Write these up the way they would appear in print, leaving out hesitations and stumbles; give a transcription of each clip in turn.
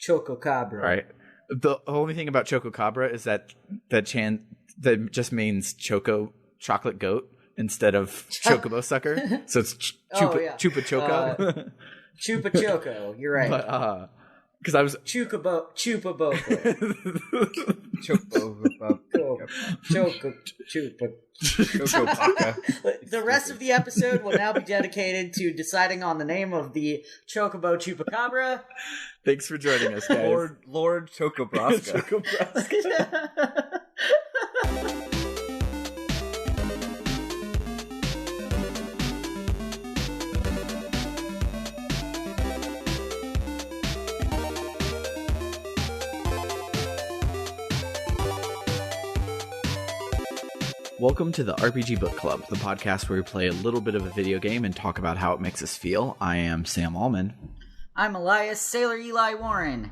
Chococabra. Right. The only thing about Chococabra is that just means chocolate goat instead of chocobo sucker. So it's Chupa Choco. Chupa Choco. You're right. But because I was Chupa Boko. Choco. The rest of the episode will now be dedicated to deciding on the name of the Chocobo Chupacabra. Thanks for joining us, guys. Lord Chocobrasca. Welcome to the RPG Book Club, the podcast where we play a little bit of a video game and talk about how it makes us feel. I am Sam Allman. I'm Elias Sailor Eli Warren.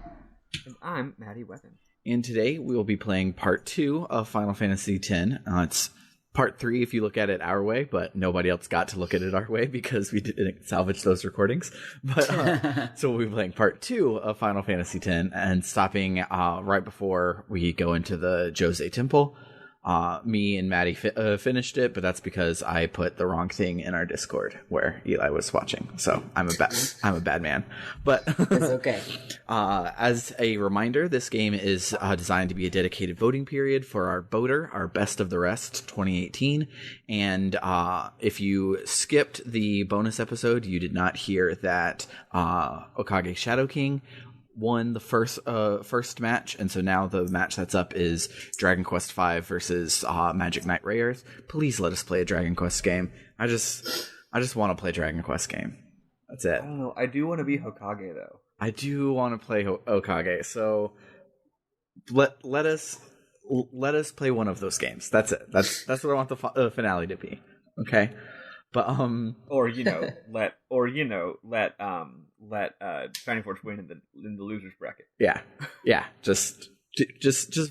And I'm Maddie Weapon. And today we will be playing part 2 of Final Fantasy X. It's part 3 if you look at it our way, but nobody else got to look at it our way because we didn't salvage those recordings. But so we'll be playing part 2 of Final Fantasy X and stopping right before we go into the Djose Temple. Me and Maddie finished it, but that's because I put the wrong thing in our Discord where Eli was watching. So I'm a bad man. But it's okay. As a reminder, this game is designed to be a dedicated voting period for our voter, our Best of the Rest 2018. And if you skipped the bonus episode, you did not hear that Okage Shadow King won the first match, and so now the match that's up is Dragon Quest V versus Magic Knight Rayearth. Please let us play a Dragon Quest game. I just want to play a Dragon Quest game. That's it. I don't know. I do want to be Hokage though. I do want to play Okage. So let us play one of those games. That's it. That's what I want the finale to be. Okay. But let Shining Force win in the losers bracket. Yeah. Just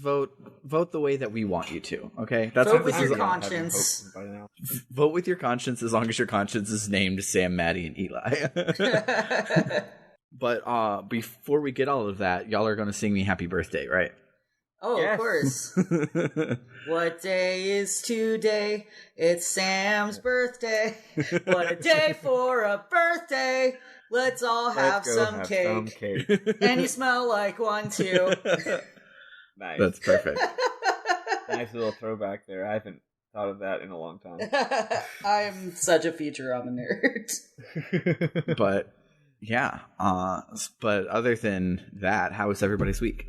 vote the way that we want you to. Okay, that's vote with your conscience. Vote with your conscience as long as your conscience is named Sam, Maddie, and Eli. But before we get all of that, y'all are going to sing me happy birthday, right? Oh, yes. Of course. What day is today? It's Sam's birthday. What a day for a birthday. Let's all have some cake. And you smell like one, too. Nice. That's perfect. Nice little throwback there. I haven't thought of that in a long time. I'm such a Futurama nerd. But, yeah. But other than that, how was everybody's week?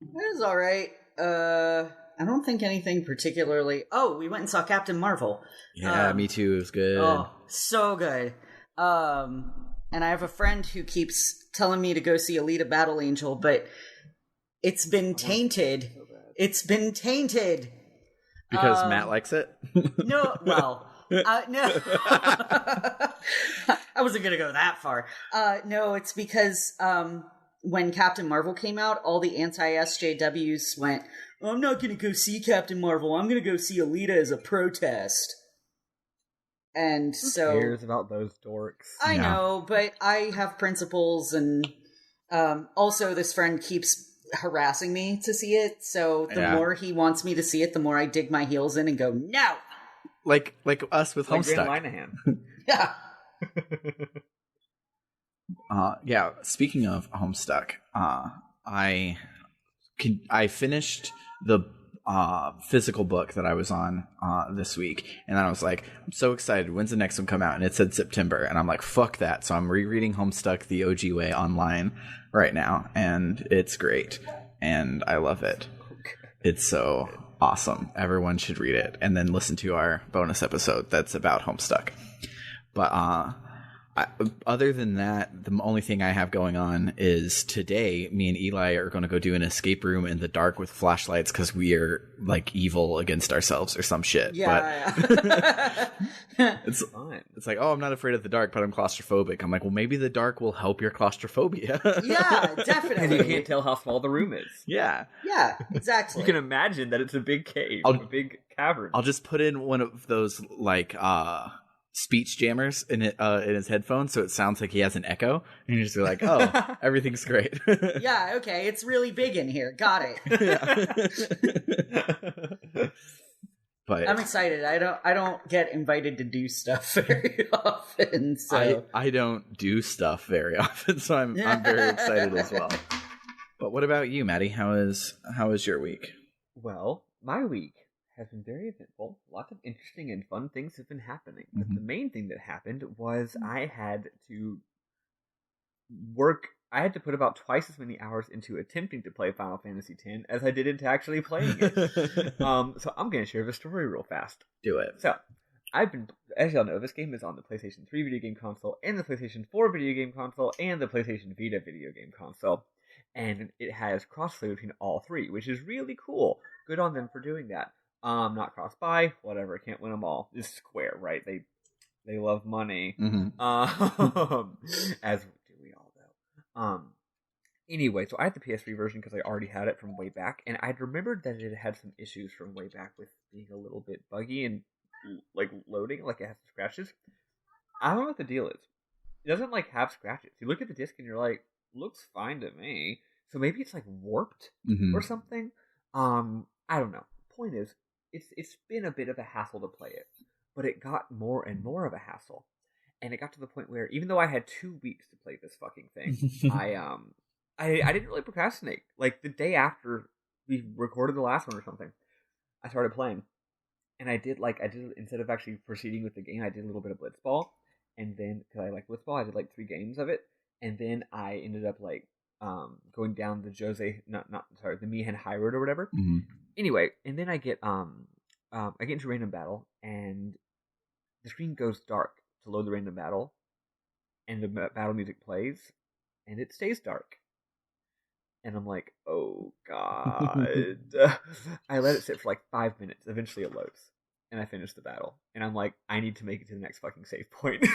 It was all right. I don't think anything particularly. Oh, we went and saw Captain Marvel. Yeah, me too. It was good. Oh, so good. And I have a friend who keeps telling me to go see Alita Battle Angel, but it's been tainted. It's been tainted. Because Matt likes it? No, well, no. I wasn't going to go that far. No, it's because when Captain Marvel came out, all the anti-SJWs went, I'm not going to go see Captain Marvel. I'm going to go see Alita as a protest. And so... Who cares about those dorks? I know, but I have principles, and also this friend keeps harassing me to see it, so the more he wants me to see it, the more I dig my heels in and go, no! Like us with Homestuck. Yeah. Yeah, speaking of Homestuck, I finished the physical book that I was on this week, and then I was like, I'm so excited, when's the next one come out? And it said September, and I'm like, fuck that. So I'm rereading Homestuck the OG way online right now, and it's great, and I love it. It's so awesome. Everyone should read it, and then listen to our bonus episode that's about Homestuck. But other than that, the only thing I have going on is today, me and Eli are going to go do an escape room in the dark with flashlights because we are like evil against ourselves or some shit. Yeah. But it's fine. It's like, oh, I'm not afraid of the dark, but I'm claustrophobic. I'm like, well, maybe the dark will help your claustrophobia. Yeah, definitely. And you can't tell how small the room is. Yeah. Yeah, exactly. You can imagine that it's a big cave, a big cavern. I'll just put in one of those like speech jammers in his headphones, so it sounds like he has an echo, and you're just like, oh, everything's great. Yeah, okay, it's really big in here. Got it. But I'm excited. I don't get invited to do stuff very often, so I don't do stuff very often, so I'm very excited as well. But what about you, Maddie? How is your week? Well, my week has been very eventful. Lots of interesting and fun things have been happening. But the main thing that happened was I had to put about twice as many hours into attempting to play Final Fantasy X as I did into actually playing it. So I'm going to share the story real fast. Do it. So, as y'all know, this game is on the PlayStation 3 video game console, and the PlayStation 4 video game console, and the PlayStation Vita video game console. And it has crossplay between all three, which is really cool. Good on them for doing that. Not cross-buy, whatever, can't win them all. It's Square, right? They love money. As do we all, though. Anyway, so I had the PS3 version because I already had it from way back, and I'd remembered that it had some issues from way back with being a little bit buggy and like loading, like it has some scratches. I don't know what the deal is. It doesn't like have scratches. You look at the disc and you're like, looks fine to me. So maybe it's like warped or something. I don't know. Point is, it's been a bit of a hassle to play it, but it got more and more of a hassle, and it got to the point where even though I had 2 weeks to play this fucking thing, I didn't really procrastinate. Like the day after we recorded the last one or something, I started playing, and I did instead of actually proceeding with the game, I did a little bit of Blitzball, and then because I like Blitzball, I did like 3 games of it, and then I ended up like going down the Djose, the Mihen High Road or whatever. Anyway, and then I get into random battle, and the screen goes dark to load the random battle, and the battle music plays, and it stays dark. And I'm like, oh god. I let it sit for like 5 minutes. Eventually it loads, and I finish the battle. And I'm like, I need to make it to the next fucking save point.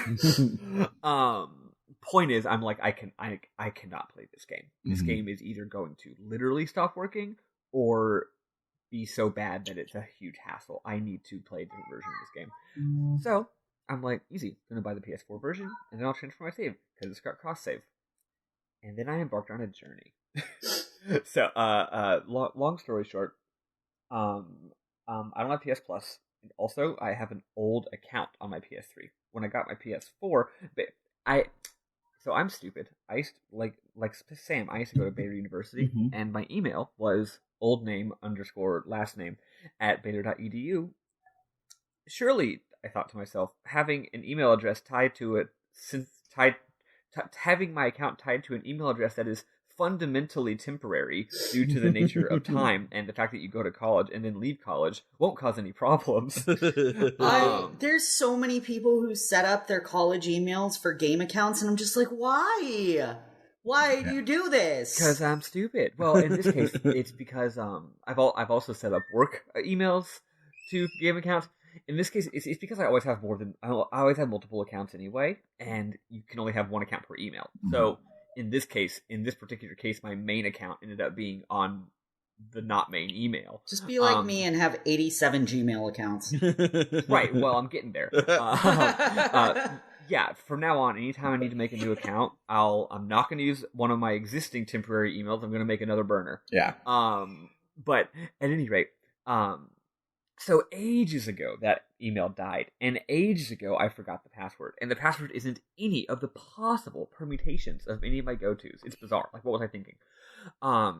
Point is, I'm like, I cannot play this game. This game is either going to literally stop working or be so bad that it's a huge hassle. I need to play a different version of this game. So I'm like, easy, gonna buy the PS4 version, and then I'll transfer my save because it's got cross save. And then I embarked on a journey. So, long story short, I don't have PS Plus, and also I have an old account on my PS3. When I got my PS4, so I'm stupid. I used to, like Sam, I used to go to Baylor University, and my email was old name _ last name at baylor.edu. Surely, I thought to myself, having an email address tied to it, having my account tied to an email address that is fundamentally temporary due to the nature of time and the fact that you go to college and then leave college won't cause any problems. There's so many people who set up their college emails for game accounts, and I'm just like, why? Why do you do this? Because I'm stupid. Well, in this case, it's because I've also set up work emails to game accounts. In this case, it's because I always have multiple accounts anyway, and you can only have one account per email. So in this particular case, my main account ended up being on the not main email. Just be like me and have 87 Gmail accounts. Right. Well, I'm getting there. Yeah. From now on, anytime I need to make a new account, I'm not going to use one of my existing temporary emails. I'm going to make another burner. Yeah. But at any rate, so ages ago, that email died, and ages ago, I forgot the password, and the password isn't any of the possible permutations of any of my go-tos. It's bizarre. Like, what was I thinking? I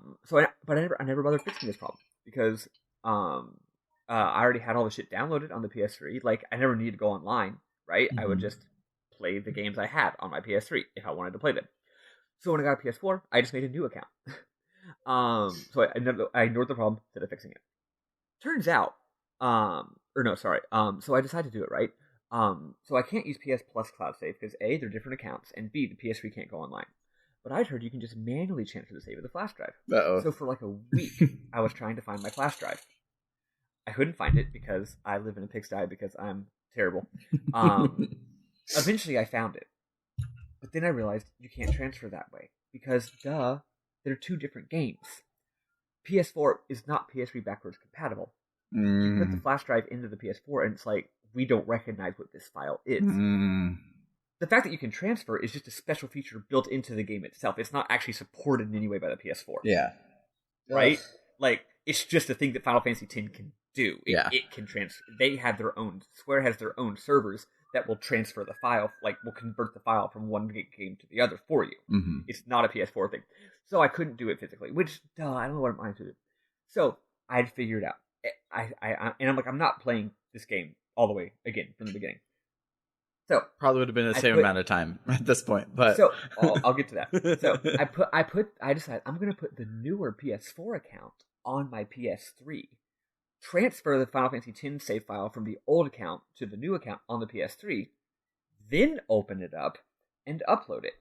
never bothered fixing this problem, because, I already had all the shit downloaded on the PS3. Like, I never needed to go online, right? I would just play the games I had on my PS3, if I wanted to play them. So when I got a PS4, I just made a new account. So I ignored the problem instead of fixing it. Turns out, so I decided to do it, right? So I can't use PS Plus Cloud Save because A, they're different accounts, and B, the PS3 can't go online. But I'd heard you can just manually transfer the save to the flash drive. Uh-oh. So for like a week, I was trying to find my flash drive. I couldn't find it because I live in a pigsty because I'm terrible. Eventually I found it. But then I realized you can't transfer that way because, they're two different games. PS4 is not PS3 backwards compatible. You put the flash drive into the PS4, and it's like, we don't recognize what this file is. The fact that you can transfer is just a special feature built into the game itself. It's not actually supported in any way by the PS4. Yeah. Right? Like, it's just a thing that Final Fantasy X can do. It can transfer. They have their own, Square has their own servers that will transfer the file, like, will convert the file from one game to the other for you. Mm-hmm. It's not a PS4 thing. So I couldn't do it physically, which, I don't know what I'm trying to do. So I'd figured out. And I'm like, I'm not playing this game all the way again from the beginning. So probably would have been the same amount of time at this point, but so I'll get to that. So I decided I'm going to put the newer PS4 account on my PS3, transfer the Final Fantasy X save file from the old account to the new account on the PS3, then open it up and upload it.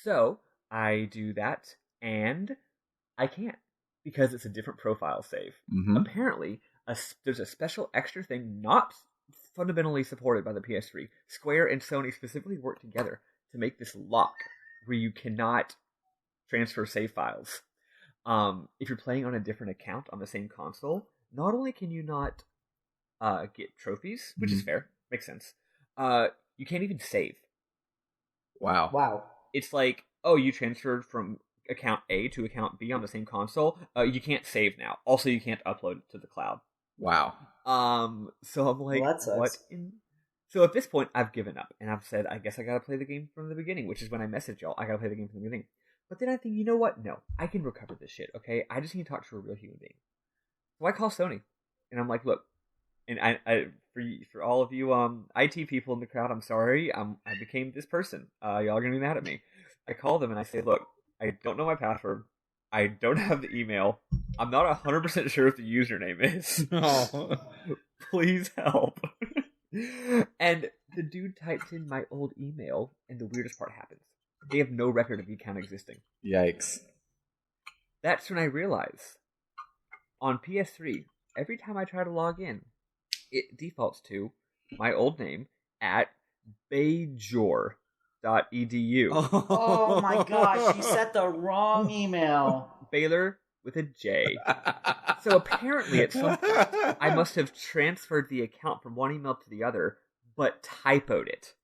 So I do that, and I can't because it's a different profile save. Mm-hmm. Apparently, there's a special extra thing not fundamentally supported by the PS3. Square and Sony specifically worked together to make this lock where you cannot transfer save files. If you're playing on a different account on the same console, not only can you not get trophies, which is fair, makes sense, you can't even save. Wow. It's like, oh, you transferred from account A to account B on the same console. You can't save now. Also, you can't upload it to the cloud. Wow. So I'm like, what? So at this point, I've given up, and I've said, I guess I gotta play the game from the beginning, which is when I messaged y'all. I gotta play the game from the beginning. But then I think, you know what? No, I can recover this shit. Okay, I just need to talk to a real human being. So I call Sony, and I'm like, look, and I for all of you IT people in the crowd, I'm sorry, I became this person. Y'all are gonna be mad at me. I call them and I say, look, I don't know my password. I don't have the email. I'm not 100% sure if the username is. Oh. Please help. And the dude types in my old email, and the weirdest part happens. They have no record of the account existing. Yikes. That's when I realize, on PS3, every time I try to log in, it defaults to my old name at bajor.edu. Oh my gosh, you set the wrong email. Baylor with a J. So apparently at some point, I must have transferred the account from one email to the other, but typoed it.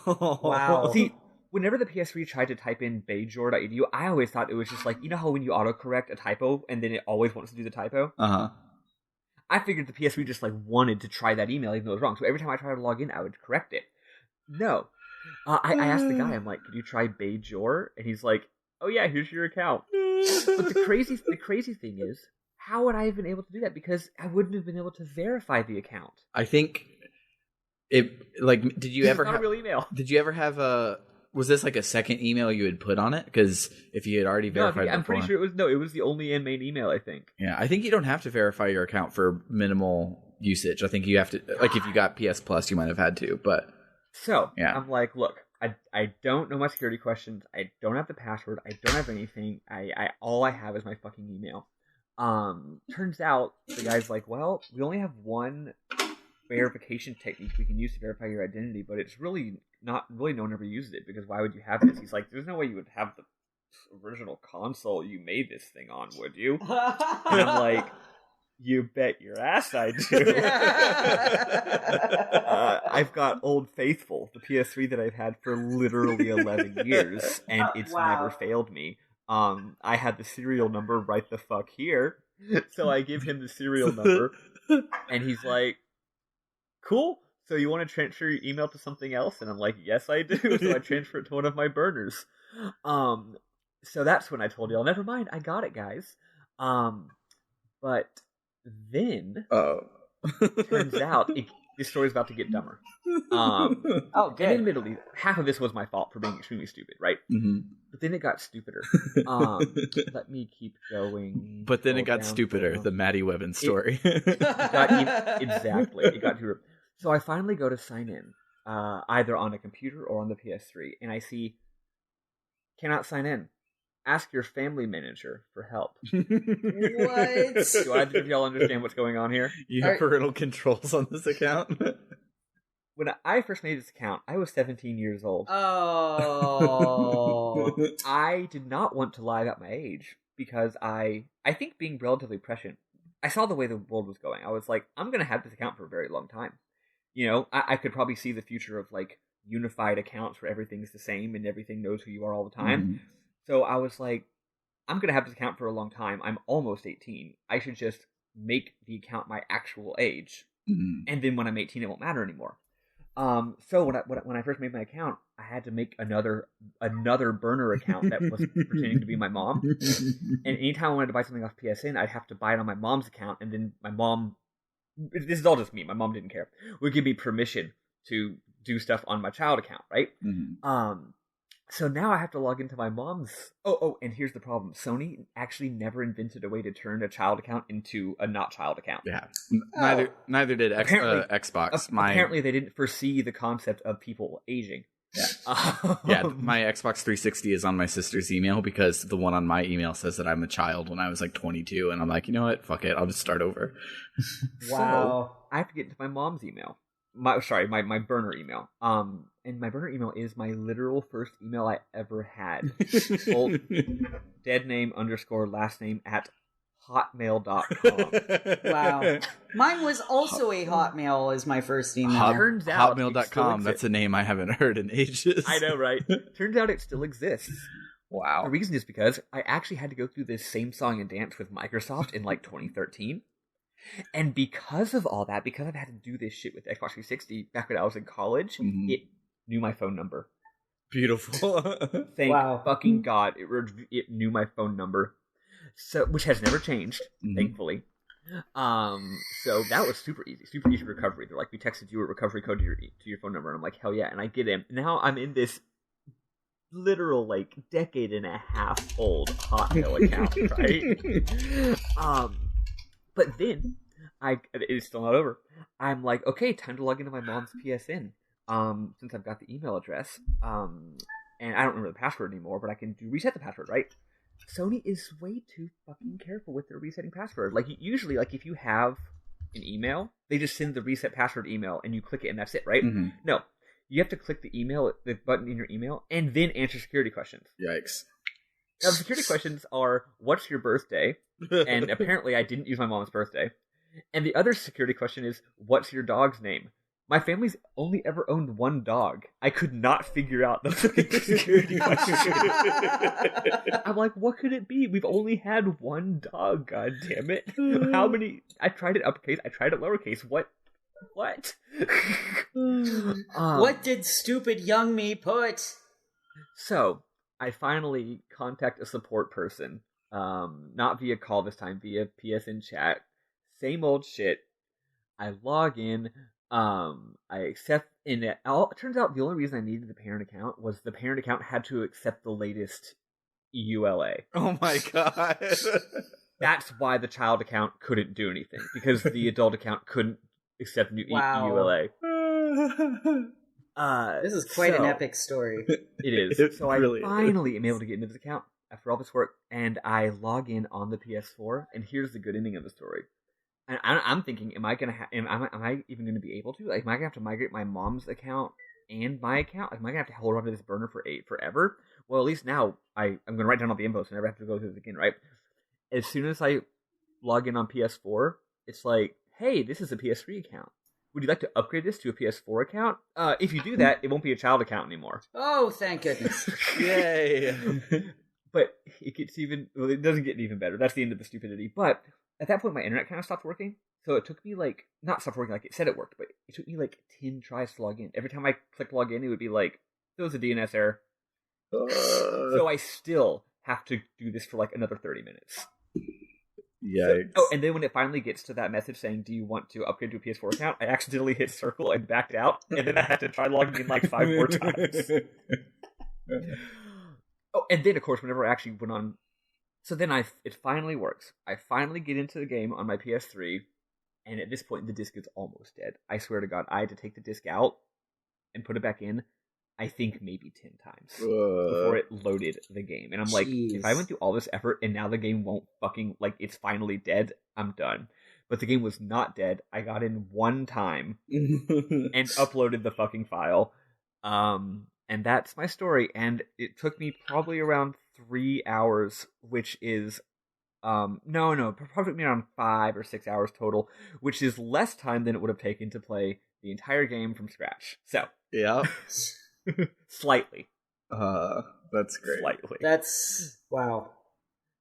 Wow. See, whenever the PS3 tried to type in bajor.edu, I always thought it was just like, you know how when you autocorrect a typo and then it always wants to do the typo? Uh-huh. I figured the PS3 just like wanted to try that email even though it was wrong. So every time I tried to log in, I would correct it. No. I asked the guy, I'm like, could you try Bajor? And he's like, oh yeah, here's your account. But the crazy thing is, how would I have been able to do that? Because I wouldn't have been able to verify the account. I think it, like, did you ever have a real email? Did you ever have was this like a second email you had put on it? Because if you had already verified I'm pretty sure it was the only main email, I think. Yeah, I think you don't have to verify your account for minimal usage. I think you have to, like, if you got PS Plus, you might have had to, but... So, yeah. I'm like, look, I don't know my security questions. I don't have the password. I don't have anything. All I have is my fucking email. Turns out, the guy's like, well, we only have one verification technique we can use to verify your identity, but it's really no one ever uses it, because why would you have this? He's like, there's no way you would have the original console you made this thing on, would you? And I'm like, you bet your ass I do. I've got Old Faithful, the PS3 that I've had for literally 11 years, and it's never failed me. I had the serial number right the fuck here, so I give him the serial number, and he's like, cool. So you want to transfer your email to something else? And I'm like, yes, I do. So I transfer it to one of my burners. So that's when I told y'all, never mind, I got it, guys. But then, turns out, this story's about to get dumber. Oh, good. And admittedly, half of this was my fault for being extremely stupid, right? Mm-hmm. But then it got stupider. Let me keep going. But then it got stupider, the Maddie Webben story. Exactly. It got too... So I finally go to sign in, either on a computer or on the PS3, and I see, cannot sign in. Ask your family manager for help. What? Do I give y'all understand what's going on here? You have parental controls on this account? When I first made this account, I was 17 years old. Oh. I did not want to lie about my age, because I think being relatively prescient I saw the way the world was going. I was like, I'm gonna have this account for a very long time. You know, I could probably see the future of like unified accounts where everything's the same and everything knows who you are all the time. Mm-hmm. So I was like, I'm gonna have this account for a long time. I'm almost 18. I should just make the account my actual age, and then when I'm 18, it won't matter anymore. So when I first made my account, I had to make another burner account that was pretending to be my mom. And anytime I wanted to buy something off PSN, I'd have to buy it on my mom's account, and then my mom. This is all just me. My mom didn't care. Would give me permission to do stuff on my child account, right? So now I have to log into my mom's. Oh, and here's the problem: Sony actually never invented a way to turn a child account into a not child account. Yeah, neither did Xbox. Apparently, they didn't foresee the concept of people aging. Yeah, my Xbox 360 is on my sister's email because the one on my email says that I'm a child when I was like 22, and I'm like, you know what? Fuck it, I'll just start over. Wow. So I have to get into my mom's email. My burner email. And my burner email is my literal first email I ever had. Old dead name _ last name at hotmail.com. Wow. Mine was also a Hotmail as my first email. Turns out Hotmail.com, that's a name I haven't heard in ages. I know, right? Turns out it still exists. Wow. The reason is because I actually had to go through this same song and dance with Microsoft in like 2013. And because of all that, because I've had to do this shit with Xbox 360 back when I was in college, it knew my phone number. Beautiful. Thank fucking God, it knew my phone number. So, which has never changed, thankfully. So that was super easy recovery. They're like, we texted you a recovery code to your phone number, and I'm like, hell yeah, and I get in. Now I'm in this literal like decade and a half old Hotmail account, right? But then it's still not over. I'm like, okay, time to log into my mom's PSN. Since I've got the email address, and I don't remember the password anymore, but I can reset the password, right? Sony is way too fucking careful with their resetting password. Like, usually, like, if you have an email, they just send the reset password email, and you click it, and that's it, right? No. You have to click the button in your email, and then answer security questions. Yikes. Now, the security questions are, what's your birthday? And apparently I didn't use my mom's birthday. And the other security question is, what's your dog's name? My family's only ever owned one dog. I could not figure out the fucking security question. I'm like, what could it be? We've only had one dog, god damn it. How many? I tried it uppercase, I tried it lowercase. What? What did stupid young me put? So, I finally contact a support person. Not via call this time, via PSN chat. Same old shit. I log in. I accept, and it turns out the only reason I needed the parent account was the parent account had to accept the latest EULA. Oh my god. That's why the child account couldn't do anything, because the adult account couldn't accept new EULA. This is quite an epic story. It is. So really I finally am able to get into this account after all this work, and I log in on the PS4, and here's the good ending of the story. And I'm thinking, am I even going to be able to? Like, am I going to have to migrate my mom's account and my account? Like, am I going to have to hold on to this burner forever? Well, at least now I'm going to write down all the info, so I never have to go through this again, right? As soon as I log in on PS4, it's like, hey, this is a PS3 account. Would you like to upgrade this to a PS4 account? If you do that, it won't be a child account anymore. Oh, thank goodness. Yay. But it doesn't get even better. That's the end of the stupidity. But at that point, my internet kind of stopped working. So it took me not stopped working like it said it worked, but it took me 10 tries to log in. Every time I clicked log in, it would be like, there was a DNS error. So I still have to do this for another 30 minutes. Yikes. And then when it finally gets to that message saying, do you want to upgrade to a PS4 account? I accidentally hit circle and backed out, and then I had to try logging in 5 more times. And then, of course, whenever I actually went on... So then it finally works. I finally get into the game on my PS3, and at this point, the disc is almost dead. I swear to God, I had to take the disc out and put it back in, I think maybe 10 times before it loaded the game. And I'm like, if I went through all this effort and now the game won't fucking, it's finally dead, I'm done. But the game was not dead. I got in one time and uploaded the fucking file. And that's my story. And it took me probably around 3 hours, which is No, probably took me around 5 or 6 hours total, which is less time than it would have taken to play the entire game from scratch. So, Yeah. slightly. That's great. Slightly. That's wow.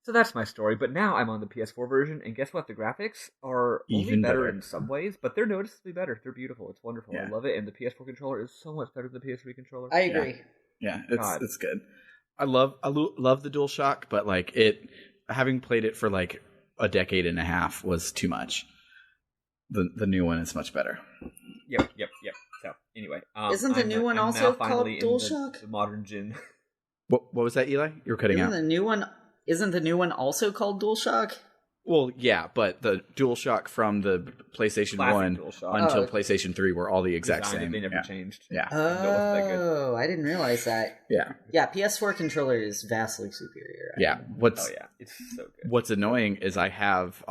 So that's my story, but now I'm on the PS4 version, and guess what? The graphics are Even only better better. in some ways, but they're noticeably better. They're beautiful. It's wonderful. Yeah. I love it, and the PS4 controller is so much better than the PS3 controller. I agree. Yeah, God. it's good. I love the DualShock, but like having played it for like a decade and a half was too much. The new one is much better. Yep. So anyway, Isn't the new one I'm also now finally called DualShock? the modern gen. What was that, Eli? You were cutting out. Isn't the new one also called DualShock? Well, yeah, but the DualShock from the PlayStation Classic 1 DualShock. until PlayStation 3 were all the exact Designed, same. They never changed. Yeah. Oh, I didn't realize that. Yeah. Yeah, PS4 controller is vastly superior. Yeah. It's so good. What's annoying is I have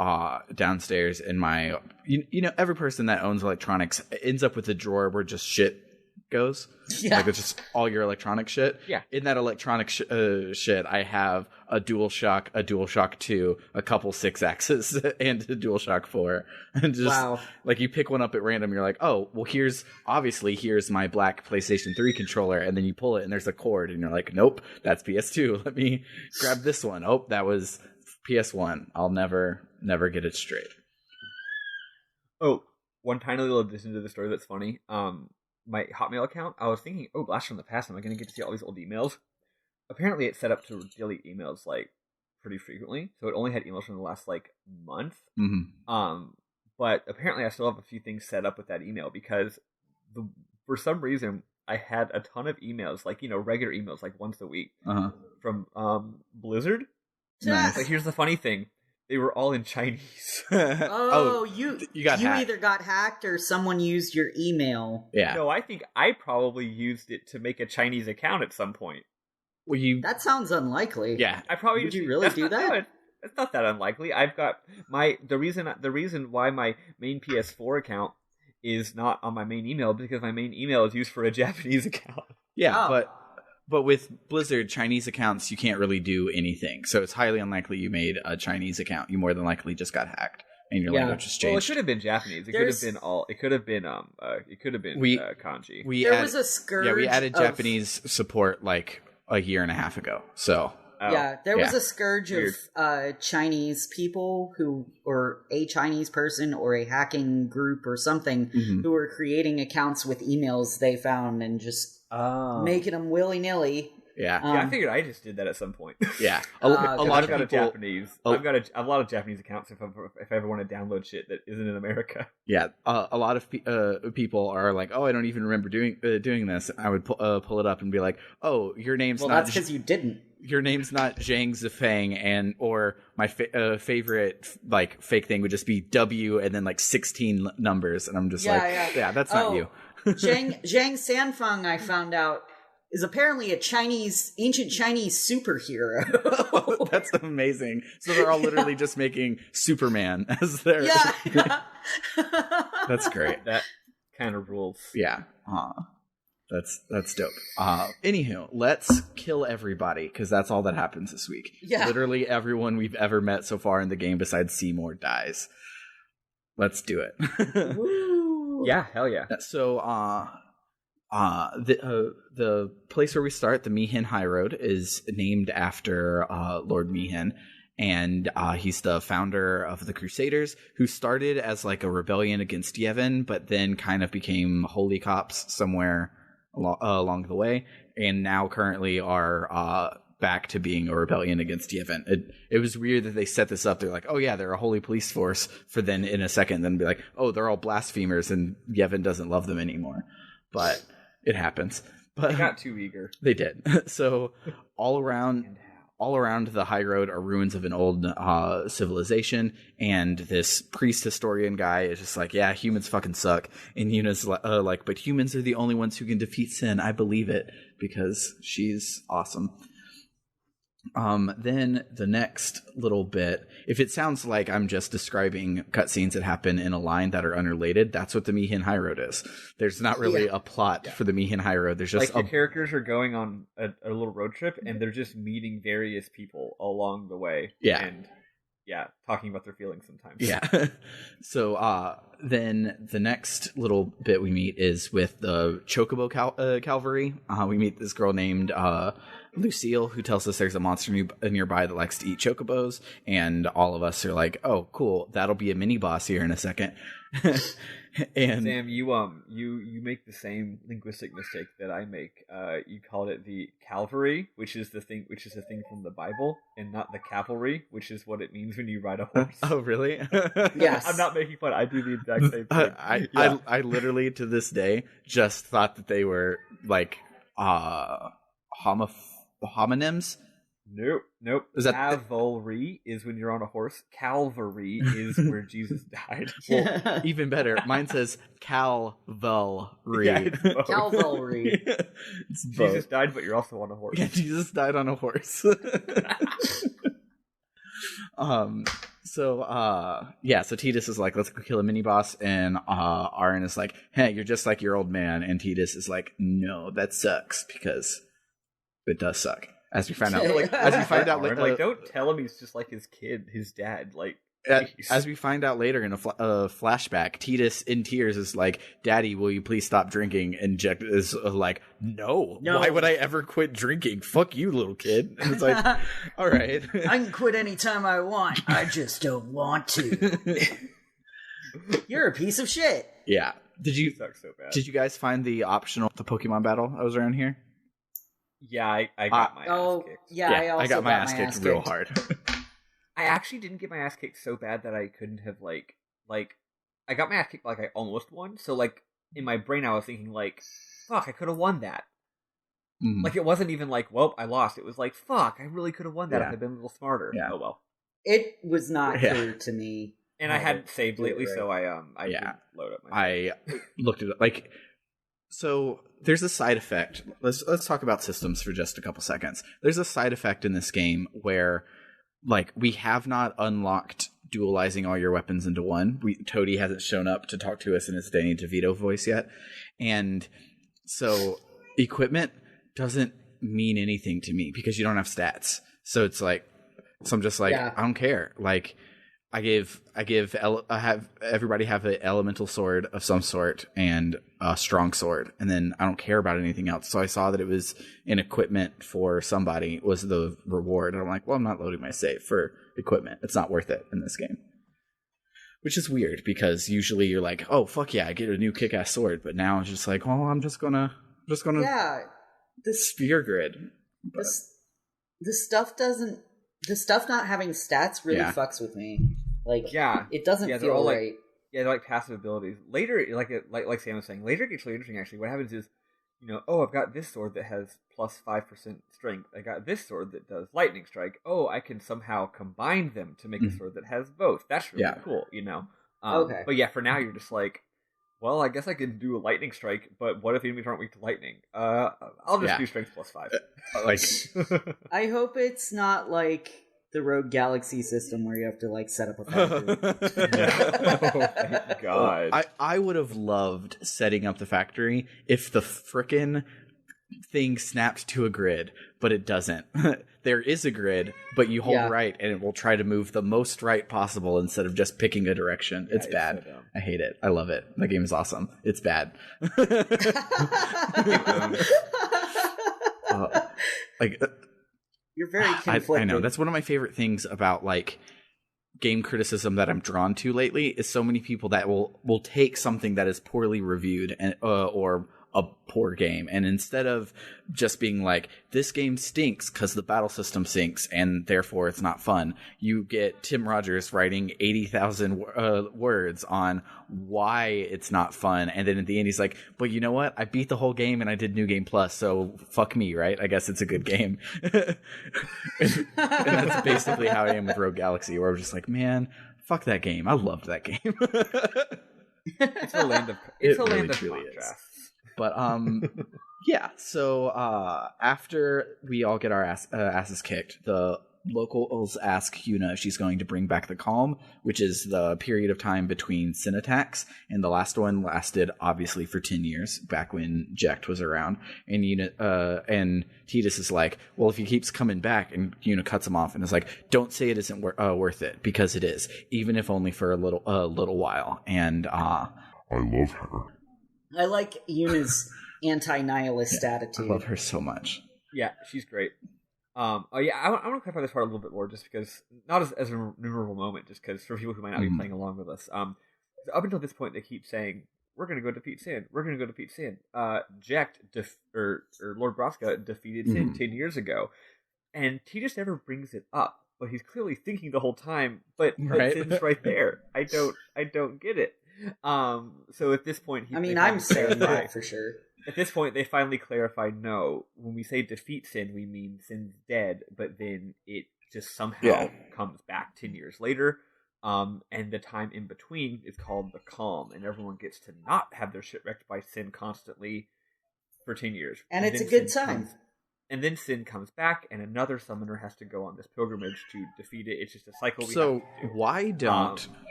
downstairs in my you know every person that owns electronics ends up with a drawer where just shit goes. Yeah. Like it's just all your electronic shit. Yeah. In that electronic shit, I have a DualShock, a DualShock 2, a couple 6-axis, and a DualShock 4. And just Wow. like you pick one up at random, you're like, oh, well, here's my black PlayStation 3 controller, and then you pull it and there's a cord, and you're like, nope, that's PS2. Let me grab this one. Oh, that was PS1. I'll never get it straight. Oh, one tiny little addition to the story that's funny. My Hotmail account, I was thinking, oh, blast from the past, am I going to get to see all these old emails? Apparently, it's set up to delete emails like pretty frequently, so it only had emails from the last like month. Mm-hmm. But apparently, I still have a few things set up with that email because for some reason I had a ton of emails, like regular emails, like once a week from Blizzard. Nice. But here's the funny thing. They were all in Chinese. You got hacked. either got hacked or someone used your email. Yeah. No, I think I probably used it to make a Chinese account at some point. Well, That sounds unlikely. Yeah. I probably Would you really do that? No, it's not that unlikely. I've got the reason why my main PS4 account is not on my main email because my main email is used for a Japanese account. Yeah, Oh. But with Blizzard, Chinese accounts, you can't really do anything. So it's highly unlikely you made a Chinese account. You more than likely just got hacked and your language just changed. Well, it could have been Japanese. It could have been kanji. Was a scourge. Yeah, we added of, Japanese support like a year and a half ago. So there was a scourge Weird. of Chinese people or a Chinese person or a hacking group or something who were creating accounts with emails they found and just making them willy-nilly. Yeah. I figured I just did that at some point. Yeah. A lot of people. I've got a lot of Japanese accounts if I ever want to download shit that isn't in America. Yeah. A lot of people are like, oh, I don't even remember doing this. I would pull it up and be like, oh, your name's not. That's because you didn't. Your name's not Zhang Zifeng, or my favorite like fake thing would just be W and then like 16 numbers, and I'm just that's not you. Zhang Sanfeng, I found out, is apparently a ancient Chinese superhero. That's amazing. So they're all literally just making Superman as their. Yeah. That's great. That kind of rules. Yeah. That's dope. Anywho, let's kill everybody because that's all that happens this week. Yeah. Literally everyone we've ever met so far in the game besides Seymour dies. Let's do it. Woo. Yeah, hell yeah. So, the place where we start, the Mihin High Road, is named after Lord Mihin, and he's the founder of the Crusaders, who started as like a rebellion against Yevon, but then kind of became holy cops somewhere along the way, and now currently are back to being a rebellion against Yevon. It was weird that they set this up. They're like, oh yeah, they're a holy police force, for then in a second then be like, oh, they're all blasphemers and Yevon doesn't love them anymore. But it happens. But They got too eager. They did. So all around the high road are ruins of an old civilization, and this priest historian guy is just like, yeah, humans fucking suck. And Yuna's like, but humans are the only ones who can defeat sin. I believe it, because she's awesome. Then the next little bit, if it sounds like I'm just describing cutscenes that happen in a line that are unrelated, that's what the Mihin High Road is. There's not really a plot for the Mihin High Road. There's just like your characters are going on a little road trip and they're just meeting various people along the way. Yeah. And talking about their feelings sometimes. Yeah. So then the next little bit we meet is with the Chocobo Cavalry. We meet this girl named Lucille, who tells us there's a monster nearby that likes to eat chocobos, and all of us are like, "Oh, cool! That'll be a mini boss here in a second." And Sam, you make the same linguistic mistake that I make. You called it the Calvary, which is a thing from the Bible, and not the cavalry, which is what it means when you ride a horse. Oh, really? Yes. I'm not making fun. I do the exact same thing. I literally to this day just thought that they were like homonyms. Nope. Is that cavalry is when you're on a horse. Calvary is where Jesus died. Well, even better. Mine says Calvary. Yeah, it's both. Calvary. It's Jesus both. died, but you're also on a horse. Yeah, Jesus died on a horse. So Titus is like, let's go kill a mini boss, and Aaron is like, hey, you're just like your old man, and Titus is like, no, that sucks, because it does suck. As we find out, like, don't tell him he's just like his kid, his dad. Like, as we find out later in a flashback, Titus in tears is like, "Daddy, will you please stop drinking?" And Jack is like, "No, why would I ever quit drinking? Fuck you, little kid." And it's like, all right, I can quit anytime I want. I just don't want to. You're a piece of shit. Yeah. Did you suck so bad. Did you guys find the Pokemon battle that was around here? Yeah, I got my ass kicked. Yeah, I got my ass kicked real hard. I actually didn't get my ass kicked so bad that I couldn't have like I got my ass kicked like I almost won. So like in my brain I was thinking like, fuck, I could have won that. Mm. Like it wasn't even like, well, I lost. It was like, fuck, I really could have won that if I'd been a little smarter. Yeah. Oh well. It was not clear to me. And I hadn't saved lately, so I didn't load up my I looked at it like. So there's a side effect. Let's talk about systems for just a couple seconds. There's a side effect in this game where, like, we have not unlocked dualizing all your weapons into one. Toady hasn't shown up to talk to us in his Danny DeVito voice yet, and so equipment doesn't mean anything to me because you don't have stats. So it's like, I'm just like, I don't care. Like, I have everybody have an elemental sword of some sort and a strong sword, and then I don't care about anything else. So I saw that it was an equipment for somebody was the reward, and I'm like, well, I'm not loading my save for equipment. It's not worth it in this game, which is weird because usually you're like, oh fuck yeah, I get a new kick-ass sword, but now it's just like, oh, I'm just gonna this sphere grid. The stuff not having stats really fucks with me. Like, it doesn't feel right. They're like passive abilities. Later, like Sam was saying, later it gets really interesting. Actually, what happens is, I've got this sword that has plus 5% strength. I got this sword that does lightning strike. Oh, I can somehow combine them to make a sword that has both. That's really cool, Okay. But yeah, for now you're just like, well, I guess I can do a lightning strike, but what if enemies aren't weak to lightning? I'll just do strength plus 5. I hope it's not like the Rogue Galaxy system where you have to like set up a factory. Thank God. I would have loved setting up the factory if the frickin' thing snapped to a grid, but it doesn't. There is a grid, but you hold right and it will try to move the most right possible instead of just picking a direction. It's bad. So I hate it. I love it. The game is awesome. It's bad. You're very conflicted. I know. That's one of my favorite things about like game criticism that I'm drawn to lately is so many people that will take something that is poorly reviewed and or a poor game, and instead of just being like, this game stinks because the battle system stinks and therefore it's not fun, you get Tim Rogers writing 80,000 words on why it's not fun, and then at the end he's like, but you know what, I beat the whole game and I did New Game Plus, so fuck me, right? I guess it's a good game. and that's basically how I am with Rogue Galaxy, where I'm just like, man, fuck that game, I loved that game. It's a land of contrasts. But so after we all get our asses kicked, the locals ask Yuna if she's going to bring back the calm, which is the period of time between sin attacks, and the last one lasted obviously for 10 years back when Jecht was around. And Yuna and Tidus is like, well, if he keeps coming back, and Yuna cuts him off and is like, don't say it isn't worth it, because it is, even if only for a little while. And I love her. I like Yuna's anti-nihilist attitude. I love her so much. Yeah, she's great. I want to clarify this part a little bit more, just because, not as a memorable moment, just because for people who might not be playing along with us. Up until this point, they keep saying, we're going to go defeat Sin. We're going to go defeat Sin. Jecht, or Lord Braska, defeated Sin 10 years ago. And he just never brings it up. But he's clearly thinking the whole time, but Sin's right there. I don't get it. So at this point... I'm saying that for sure. At this point, they finally clarify, no, when we say defeat Sin, we mean Sin's dead, but then it just somehow comes back 10 years later, and the time in between is called the calm, and everyone gets to not have their shit wrecked by Sin constantly for 10 years. And it's a good time. And then Sin comes back, and another summoner has to go on this pilgrimage to defeat it. It's just a cycle we have to do. Why don't... so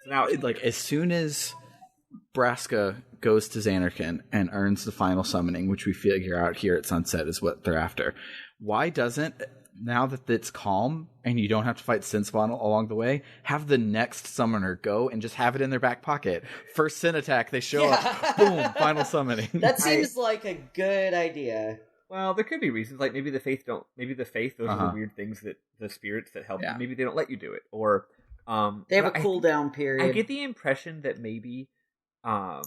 now, as soon as Braska goes to Xanarkand and earns the final summoning, which we figure out here at Sunset is what they're after, why doesn't, now that it's calm and you don't have to fight Sin Spawn along the way, have the next summoner go and just have it in their back pocket? First Sin attack, they show up, boom, final summoning. That seems like a good idea. Well, there could be reasons, like maybe the faith, those are the weird things that the spirits that help you, maybe they don't let you do it, or they have a cooldown period. I get the impression that maybe a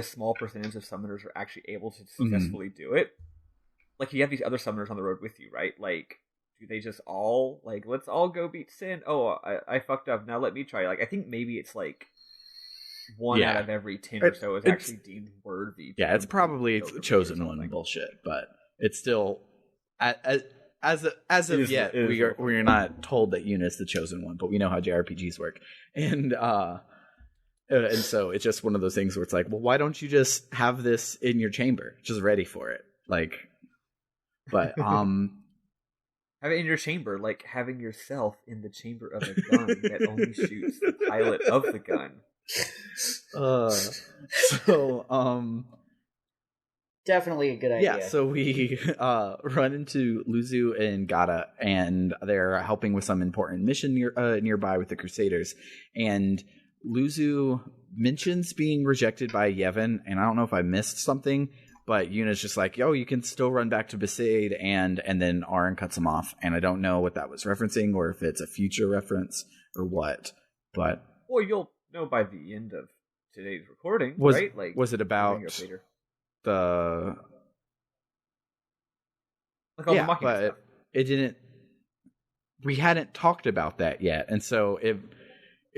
small percentage of summoners are actually able to successfully do it. Like, you have these other summoners on the road with you, right? Like, do they just all, like, let's all go beat Sin? Oh, I fucked up, now let me try. Like, I think maybe it's like 1 out of every 10 or so is actually deemed worthy. Yeah, it's probably chosen one bullshit, but it's still... As of yet, we're not told that Yuna is the chosen one, but we know how JRPGs work, and so it's just one of those things where it's like, well, why don't you just have this in your chamber, just ready for it? Like, but have it in your chamber, like having yourself in the chamber of a gun that only shoots the pilot of the gun. Definitely a good idea. Yeah, so we run into Luzu and Gata, and they're helping with some important mission nearby with the Crusaders. And Luzu mentions being rejected by Yevon, and I don't know if I missed something, but Yuna's just like, yo, you can still run back to Besaid, and then Auron cuts him off. And I don't know what that was referencing, or if it's a future reference, or what. But well, you'll know by the end of today's recording, right? Like, was it about... the but it didn't, we hadn't talked about that yet, and so it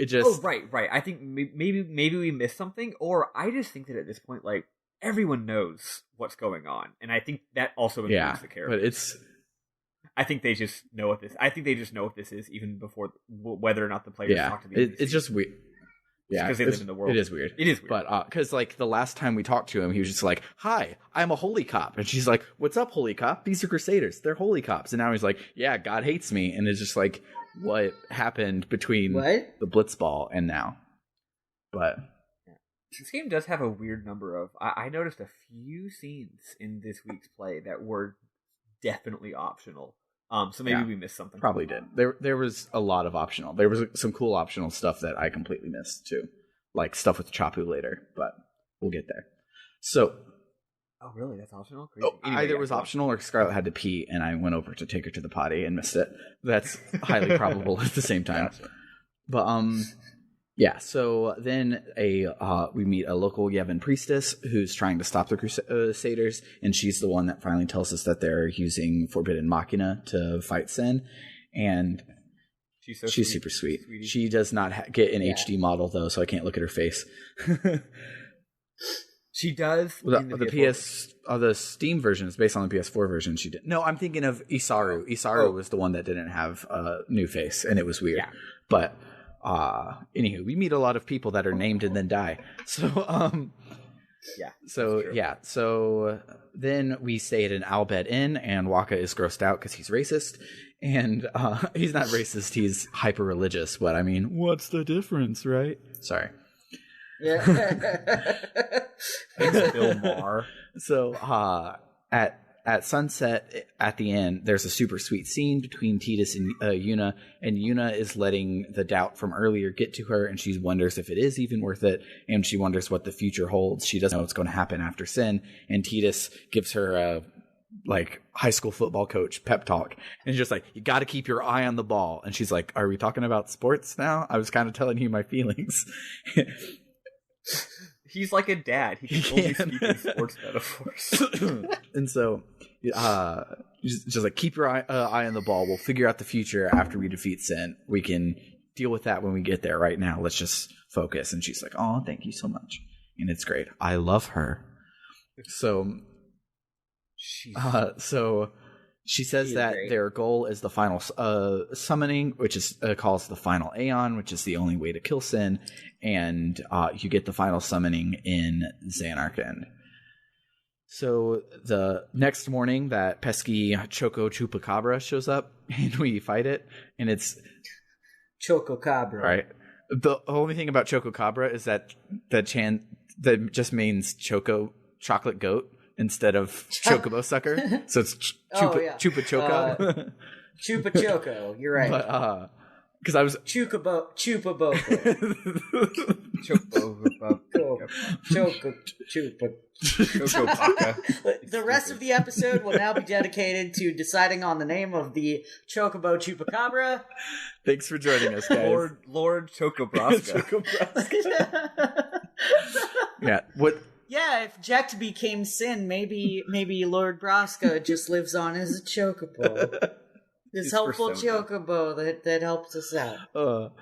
just right I think maybe we missed something, or I just think that at this point, like, everyone knows what's going on, and I think that also includes the characters. But I think they just know what this is even before whether or not the players talk to the NPCs. It's just weird. Yeah, because they live in the world. It is weird. But because like the last time we talked to him, he was just like, "Hi, I'm a holy cop," and she's like, "What's up, holy cop? These are Crusaders. They're holy cops." And now he's like, "Yeah, God hates me," and it's just like, what happened between the Blitzball and now? But this game does have a weird number of. I noticed a few scenes in this week's play that were definitely optional. So maybe we missed something. Probably did. There was a lot of optional. There was some cool optional stuff that I completely missed too, like stuff with Chapu later. But we'll get there. So, oh really? That's optional. Crazy. Anyway, either it was optional or Scarlett had to pee, and I went over to take her to the potty and missed it. That's highly probable at the same time. Gotcha. But yeah. So then we meet a local Yevon priestess who's trying to stop the Crusaders, and she's the one that finally tells us that they're using Forbidden Machina to fight Sin, and she's super sweet. Sweetie. She does not get an HD model though, so I can't look at her face. She does. The Steam version is based on the PS4 version. She did. No, I'm thinking of Isaru. Isaru was the one that didn't have a new face, and it was weird. Yeah. But anywho, we meet a lot of people that are named and then die. So Yeah. So then we stay at an Al Bhed Inn, and Waka is grossed out because he's racist. And he's not racist, he's hyper-religious. But I mean, what's the difference, right? Sorry. Yeah. Thanks, Bill Maher. So at sunset at the end, there's a super sweet scene between Tidus and Yuna, and Yuna is letting the doubt from earlier get to her, and she wonders if it is even worth it, and she wonders what the future holds. She doesn't know what's going to happen after Sin, and Tidus gives her a high school football coach pep talk, and he's just like, you got to keep your eye on the ball. And she's like, are we talking about sports now? I was kind of telling you my feelings. He's like a dad. He can only speak in sports metaphors. And so, just like, keep your eye on the ball. We'll figure out the future after we defeat Sin. We can deal with that when we get there. Right now, let's just focus. And she's like, oh, thank you so much. And it's great. I love her. So she says that their goal is the final summoning, which is calls the final Aeon, which is the only way to kill Sin, and you get the final summoning in Xanarkand. So the next morning, that pesky Choco Chupacabra shows up, and we fight it, and it's Chococabra. Right. The only thing about Chococabra is that that just means chocolate goat instead of chocobo sucker. So it's Chupa Choco. Chupa Choco. You're right. But because I was Chupa The rest of the episode will now be dedicated to deciding on the name of the Chocobo Chupacabra. Thanks for joining us, guys. Lord Chocobrasca. Yeah. What? Yeah, if Jekt became Sin, maybe Lord Braska just lives on as a chocobo. This helpful chocobo that helps us out.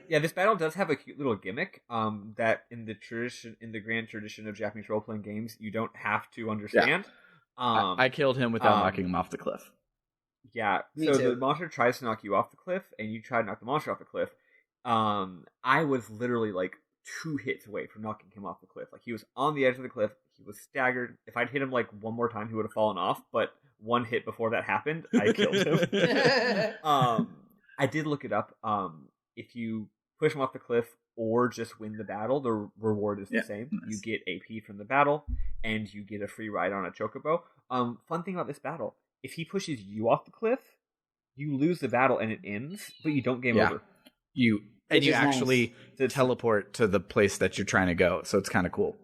Yeah, this battle does have a cute little gimmick. That in the grand tradition of Japanese role playing games, you don't have to understand. Yeah. I killed him without knocking him off the cliff. Yeah, so the monster tries to knock you off the cliff, and you try to knock the monster off the cliff. I was literally like 2 hits away from knocking him off the cliff. Like, he was on the edge of the cliff. He was staggered. If I'd hit him like one more time, he would have fallen off. But 1 hit before that happened, I killed him. I did look it up. If you push him off the cliff or just win the battle, the reward is the same. Nice. You get AP from the battle, and you get a free ride on a chocobo. Fun thing about this battle: if he pushes you off the cliff, you lose the battle and it ends, but you don't game over. You actually teleport to the place that you're trying to go, so it's kind of cool.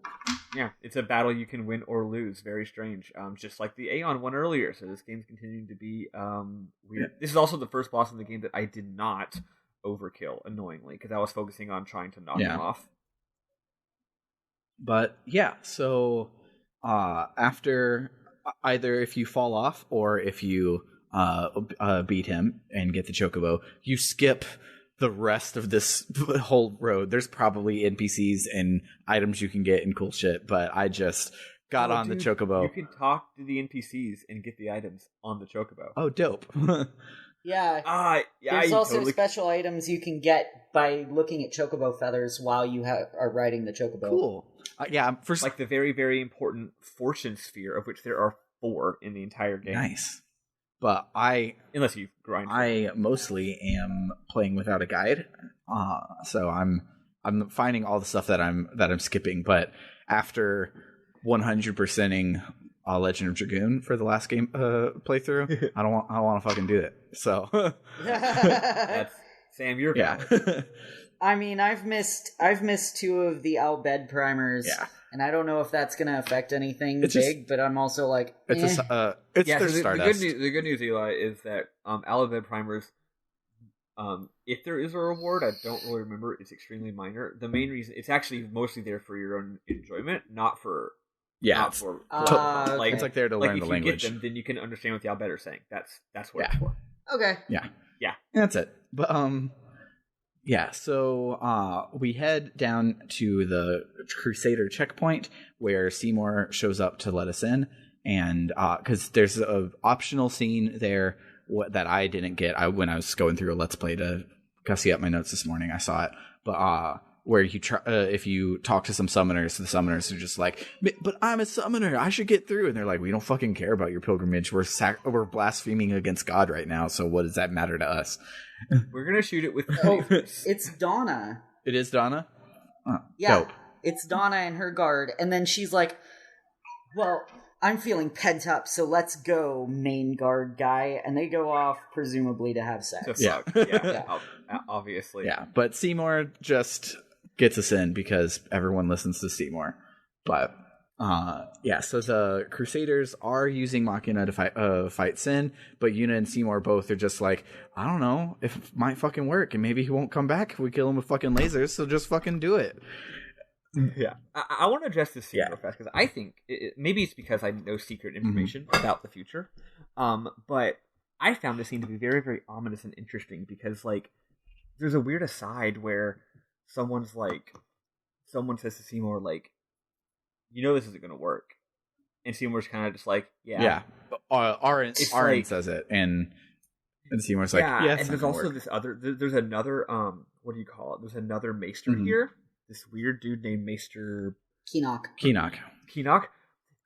Yeah, it's a battle you can win or lose. Very strange. Just like the Aeon one earlier, so this game's continuing to be weird. Yeah. This is also the first boss in the game that I did not overkill, annoyingly, because I was focusing on trying to knock him off. But yeah, so after either if you fall off or if you beat him and get the chocobo, you skip the rest of this whole road. There's probably NPCs and items you can get and cool shit, but I just got on the chocobo. You can talk to the NPCs and get the items on the chocobo. Oh, dope. Yeah. There's also special items you can get by looking at chocobo feathers while you are riding the chocobo. Cool. Like the very, very important fortune sphere, of which there are 4 in the entire game. Nice. But unless you grind, I mostly am playing without a guide, so I'm finding all the stuff that I'm skipping. But after 100%ing Legend of Dragoon for the last game playthrough, I don't want to fucking do it. So that's Sam, you're I mean, I've missed 2 of the Al Bhed primers. Yeah. And I don't know if that's going to affect anything big, but I'm also like, it's their Stardust. The good news, Eli, is that Al Bhed primers, if there is a reward, I don't really remember. It's extremely minor. The main reason, it's actually mostly there for your own enjoyment, not for it's like there to learn the language. If you get them, then you can understand what the Al Bhed are saying. That's what it's for. Okay. Yeah. That's it. But so we head down to the Crusader checkpoint where Seymour shows up to let us in, and because there's an optional scene there that I didn't get when I was going through a Let's Play to gussy up my notes this morning. I saw it, but where you try, if you talk to some summoners, the summoners are just like, but I'm a summoner, I should get through. And they're like, we don't fucking care about your pilgrimage. We're blaspheming against God right now. So what does that matter to us? We're gonna shoot it with. It's Donna. It is Donna. Oh, yeah, dope. It's Donna and her guard, and then she's like, "Well, I'm feeling pent up, so let's go, main guard guy." And they go off, presumably to have sex. Yeah, obviously. Yeah, but Seymour just gets us in because everyone listens to Seymour. But so the Crusaders are using Machina to fight Sin, but Yuna and Seymour both are just like, I don't know if it might fucking work, and maybe he won't come back if we kill him with fucking lasers, so just fucking do it. Yeah, I want to address this scene real fast because I think maybe it's because I know secret information about the future, but I found this scene to be very, very ominous and interesting because like there's a weird aside where someone says to Seymour like, you know this isn't going to work, and Seymour's kind of just like, yeah. Aaron says it, and Seymour's like, yeah. And there's also this other. There's another. What do you call it? There's another Maester here. This weird dude named Maester Keenock.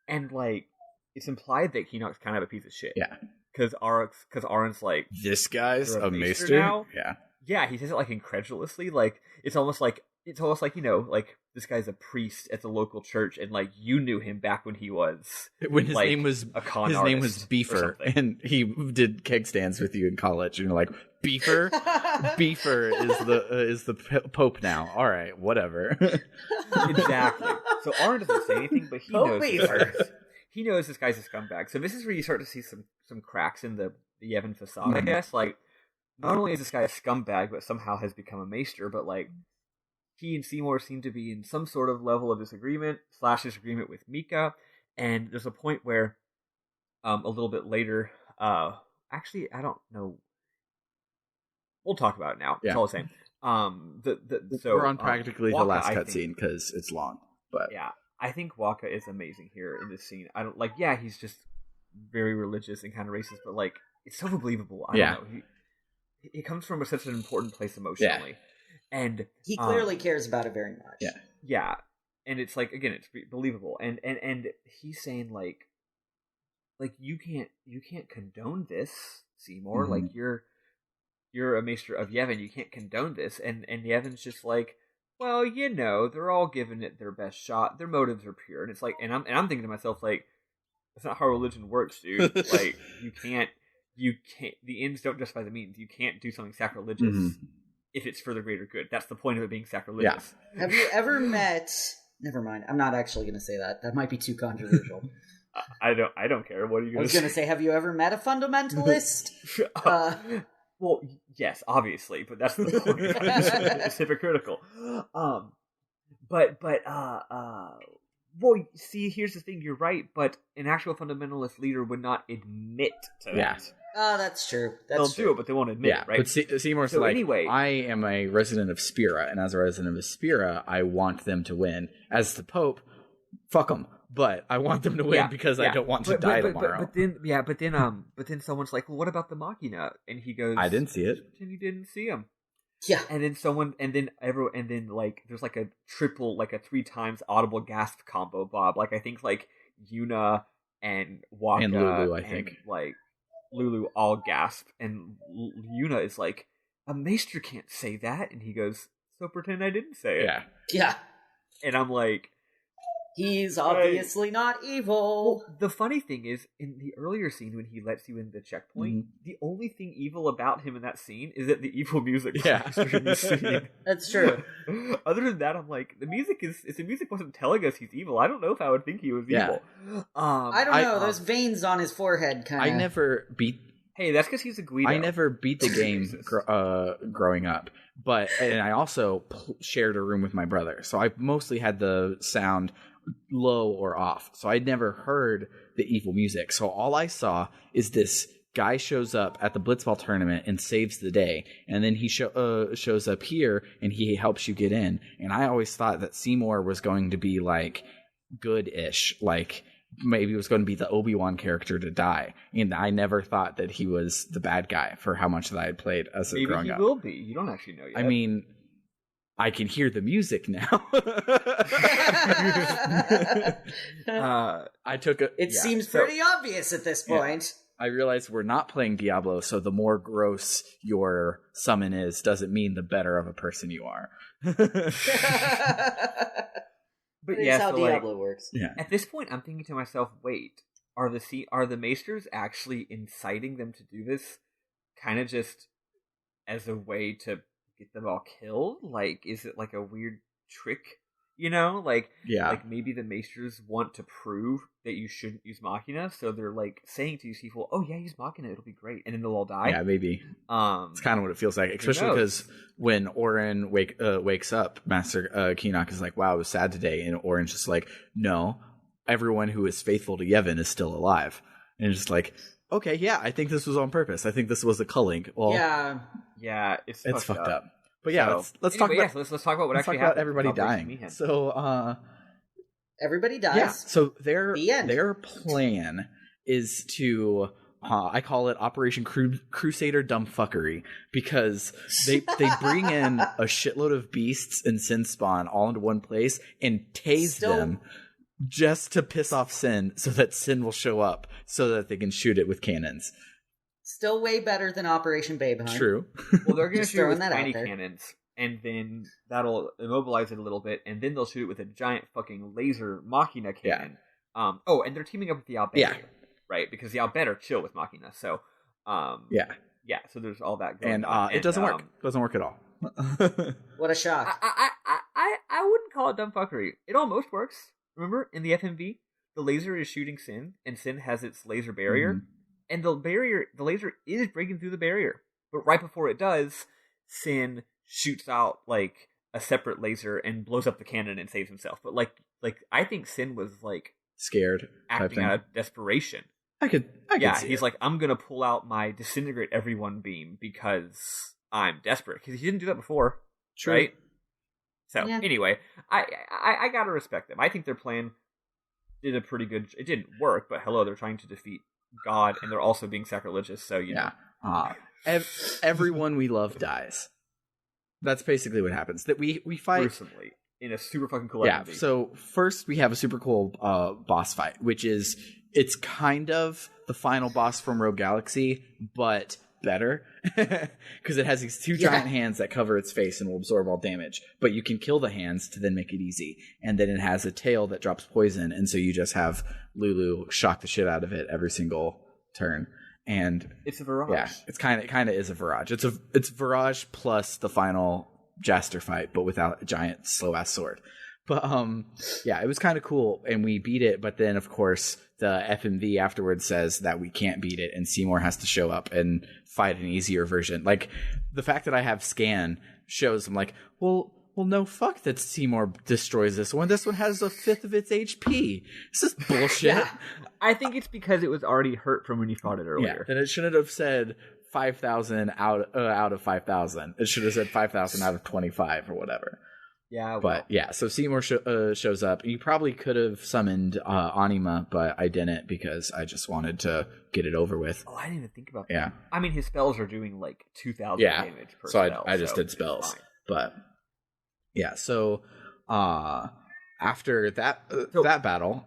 And like, it's implied that Keenock's kind of a piece of shit. Yeah. Because Aaron's like, this guy's a Maester now. Yeah. Yeah, he says it like incredulously. Like it's almost like you know, like this guy's a priest at the local church, and like you knew him back when he was his name was name was Beefer, and he did keg stands with you in college, and you're like, Beefer is the Pope now. All right, whatever. Exactly. So Aaron doesn't say anything, but he knows this guy's a scumbag. So this is where you start to see some cracks in the Yevon facade, I guess. Like, not only is this guy a scumbag, but somehow has become a Maester, but like he and Seymour seem to be in some sort of level of disagreement with Mika, and there's a point where a little bit later, actually I don't know. We'll talk about it now. Yeah. It's all the same. So we're on practically Waka, the last cutscene because it's long. But yeah, I think Waka is amazing here in this scene. I don't like. Yeah, he's just very religious and kind of racist, but like it's so believable. I don't know. He comes from such an important place emotionally, and he clearly cares about it very much. Yeah, and it's like again, it's believable, and he's saying like you can't condone this, Seymour. Like you're a Maester of Yevon, you can't condone this, and Yevon's just like, well, you know, they're all giving it their best shot, their motives are pure, and it's like, and I'm thinking to myself like, that's not how religion works, dude. Like you can't. The ends don't justify the means. You can't do something sacrilegious if it's for the greater good. That's the point of it being sacrilegious. Yeah. Have you ever met? Never mind. I'm not actually going to say that. That might be too controversial. I don't care. What are you going to say? I was going to say, have you ever met a fundamentalist? Well, yes, obviously, but that's the point. It's hypocritical. Well, see, here's the thing. You're right, but an actual fundamentalist leader would not admit to that. Oh, that's true. They'll do it, but they won't admit it, right? But Seymour's like, anyway, I am a resident of Spira, and as a resident of Spira, I want them to win. As the Pope, fuck them. But I want them to win because I don't want to die tomorrow. But then someone's like, well, what about the Machina? And he goes, I didn't see it. And you didn't see him. Yeah. And then like there's like a triple, like a 3 times audible gasp combo, Bob. Like I think like Yuna and Waka and Lulu, I think. Like Lulu all gasp, and Yuna is like, a Maester can't say that, and he goes, so pretend I didn't say it. Yeah. And I'm like, he's obviously not evil. Well, the funny thing is, in the earlier scene when he lets you in the checkpoint, the only thing evil about him in that scene is that the evil music plays during the scene. That's true. Other than that, I'm like, the music wasn't telling us he's evil. I don't know if I would think he was evil. I don't know. Those veins on his forehead kind of... I never beat... Hey, that's because he's a Guido. I never beat the game growing up, and I also shared a room with my brother, so I mostly had the sound low or off, so I'd never heard the evil music. So all I saw is this guy shows up at the Blitzball tournament and saves the day, and then he shows up here and he helps you get in. And I always thought that Seymour was going to be like good-ish, like maybe it was going to be the Obi-Wan character to die, and I never thought that he was the bad guy for how much that I had played as a growing up. Maybe he will be. You don't actually know yet. I mean, I can hear the music now. I took a. It seems pretty obvious at this point. I realize we're not playing Diablo, so the more gross your summon is doesn't mean the better of a person you are. But yeah, how Diablo works. Yeah. At this point, I'm thinking to myself, wait, are the maesters actually inciting them to do this kind of just as a way to get them all killed? Like, is it like a weird trick? Like maybe the maesters want to prove that you shouldn't use Machina, so they're like saying to these people, "Oh yeah, use Machina, it'll be great," and then they'll all die. Yeah, maybe. It's kind of what it feels like, especially because when Orin wakes up, Master Keenock is like, "Wow, it was sad today," and Orin's just like, "No, everyone who is faithful to Yevon is still alive," and it's just like, "Okay, yeah, I think this was on purpose. I think this was a culling." Well, yeah, it's fucked up. But yeah, let's talk about let's talk about what actually happened. Everybody dying. So everybody dies. Yeah. So their plan is to I call it Operation Crusader Dumbfuckery, because they bring in a shitload of beasts and Sin spawn all into one place and tase them just to piss off Sin, so that Sin will show up so that they can shoot it with cannons. Still way better than Operation Babe Hunt. True. Well, they're going to shoot it with tiny cannons, and then that'll immobilize it a little bit, and then they'll shoot it with a giant fucking laser Machina cannon. Yeah. And they're teaming up with the Albert, right? Because the Albert are chill with Machina, so yeah. So there's all that going on. And it doesn't work. Doesn't work at all. What a shock! I wouldn't call it dumbfuckery. It almost works. Remember, in the FMV, the laser is shooting Sin, and Sin has its laser barrier. Mm-hmm. And the laser is breaking through the barrier. But right before it does, Sin shoots out like a separate laser and blows up the cannon and saves himself. But like I think Sin was like scared, acting out of desperation. I could see he's it. like, I'm gonna pull out my disintegrate everyone beam because I'm desperate. Because he didn't do that before, right? So anyway, I gotta respect them. I think their plan did a pretty good. It didn't work, but hello, they're trying to defeat God, and they're also being sacrilegious, so you know. Everyone we love dies. That's basically what happens. That we fight gruesomely in a super fucking cool FMV. So first we have a super cool boss fight, which is it's kind of the final boss from Rogue Galaxy, but better, because it has these two giant hands that cover its face and will absorb all damage, but you can kill the hands to then make it easy, and then it has a tail that drops poison, and so you just have Lulu shock the shit out of it every single turn. And it's a Virage. Yeah, it's kind of is a Virage. It's Virage plus the final Jaster fight, but without a giant slow ass sword. But it was kind of cool, and we beat it. But then, of course, the FMV afterwards says that we can't beat it, and Seymour has to show up and fight an easier version. Like, the fact that I have Scan shows I'm like, well, no, fuck that Seymour destroys this one. This one has a fifth of its HP. This is bullshit. I think it's because it was already hurt from when you fought it earlier. Yeah, then it shouldn't have said 5,000 out of 5,000. It should have said 5,000 out of 25 or whatever. Yeah, well. But yeah, so Seymour shows up. You probably could have summoned Anima, but I didn't because I just wanted to get it over with. Oh, I didn't even think about that. Yeah, I mean, his spells are doing like 2,000 damage per spell. I just did spells. But yeah, so after that battle,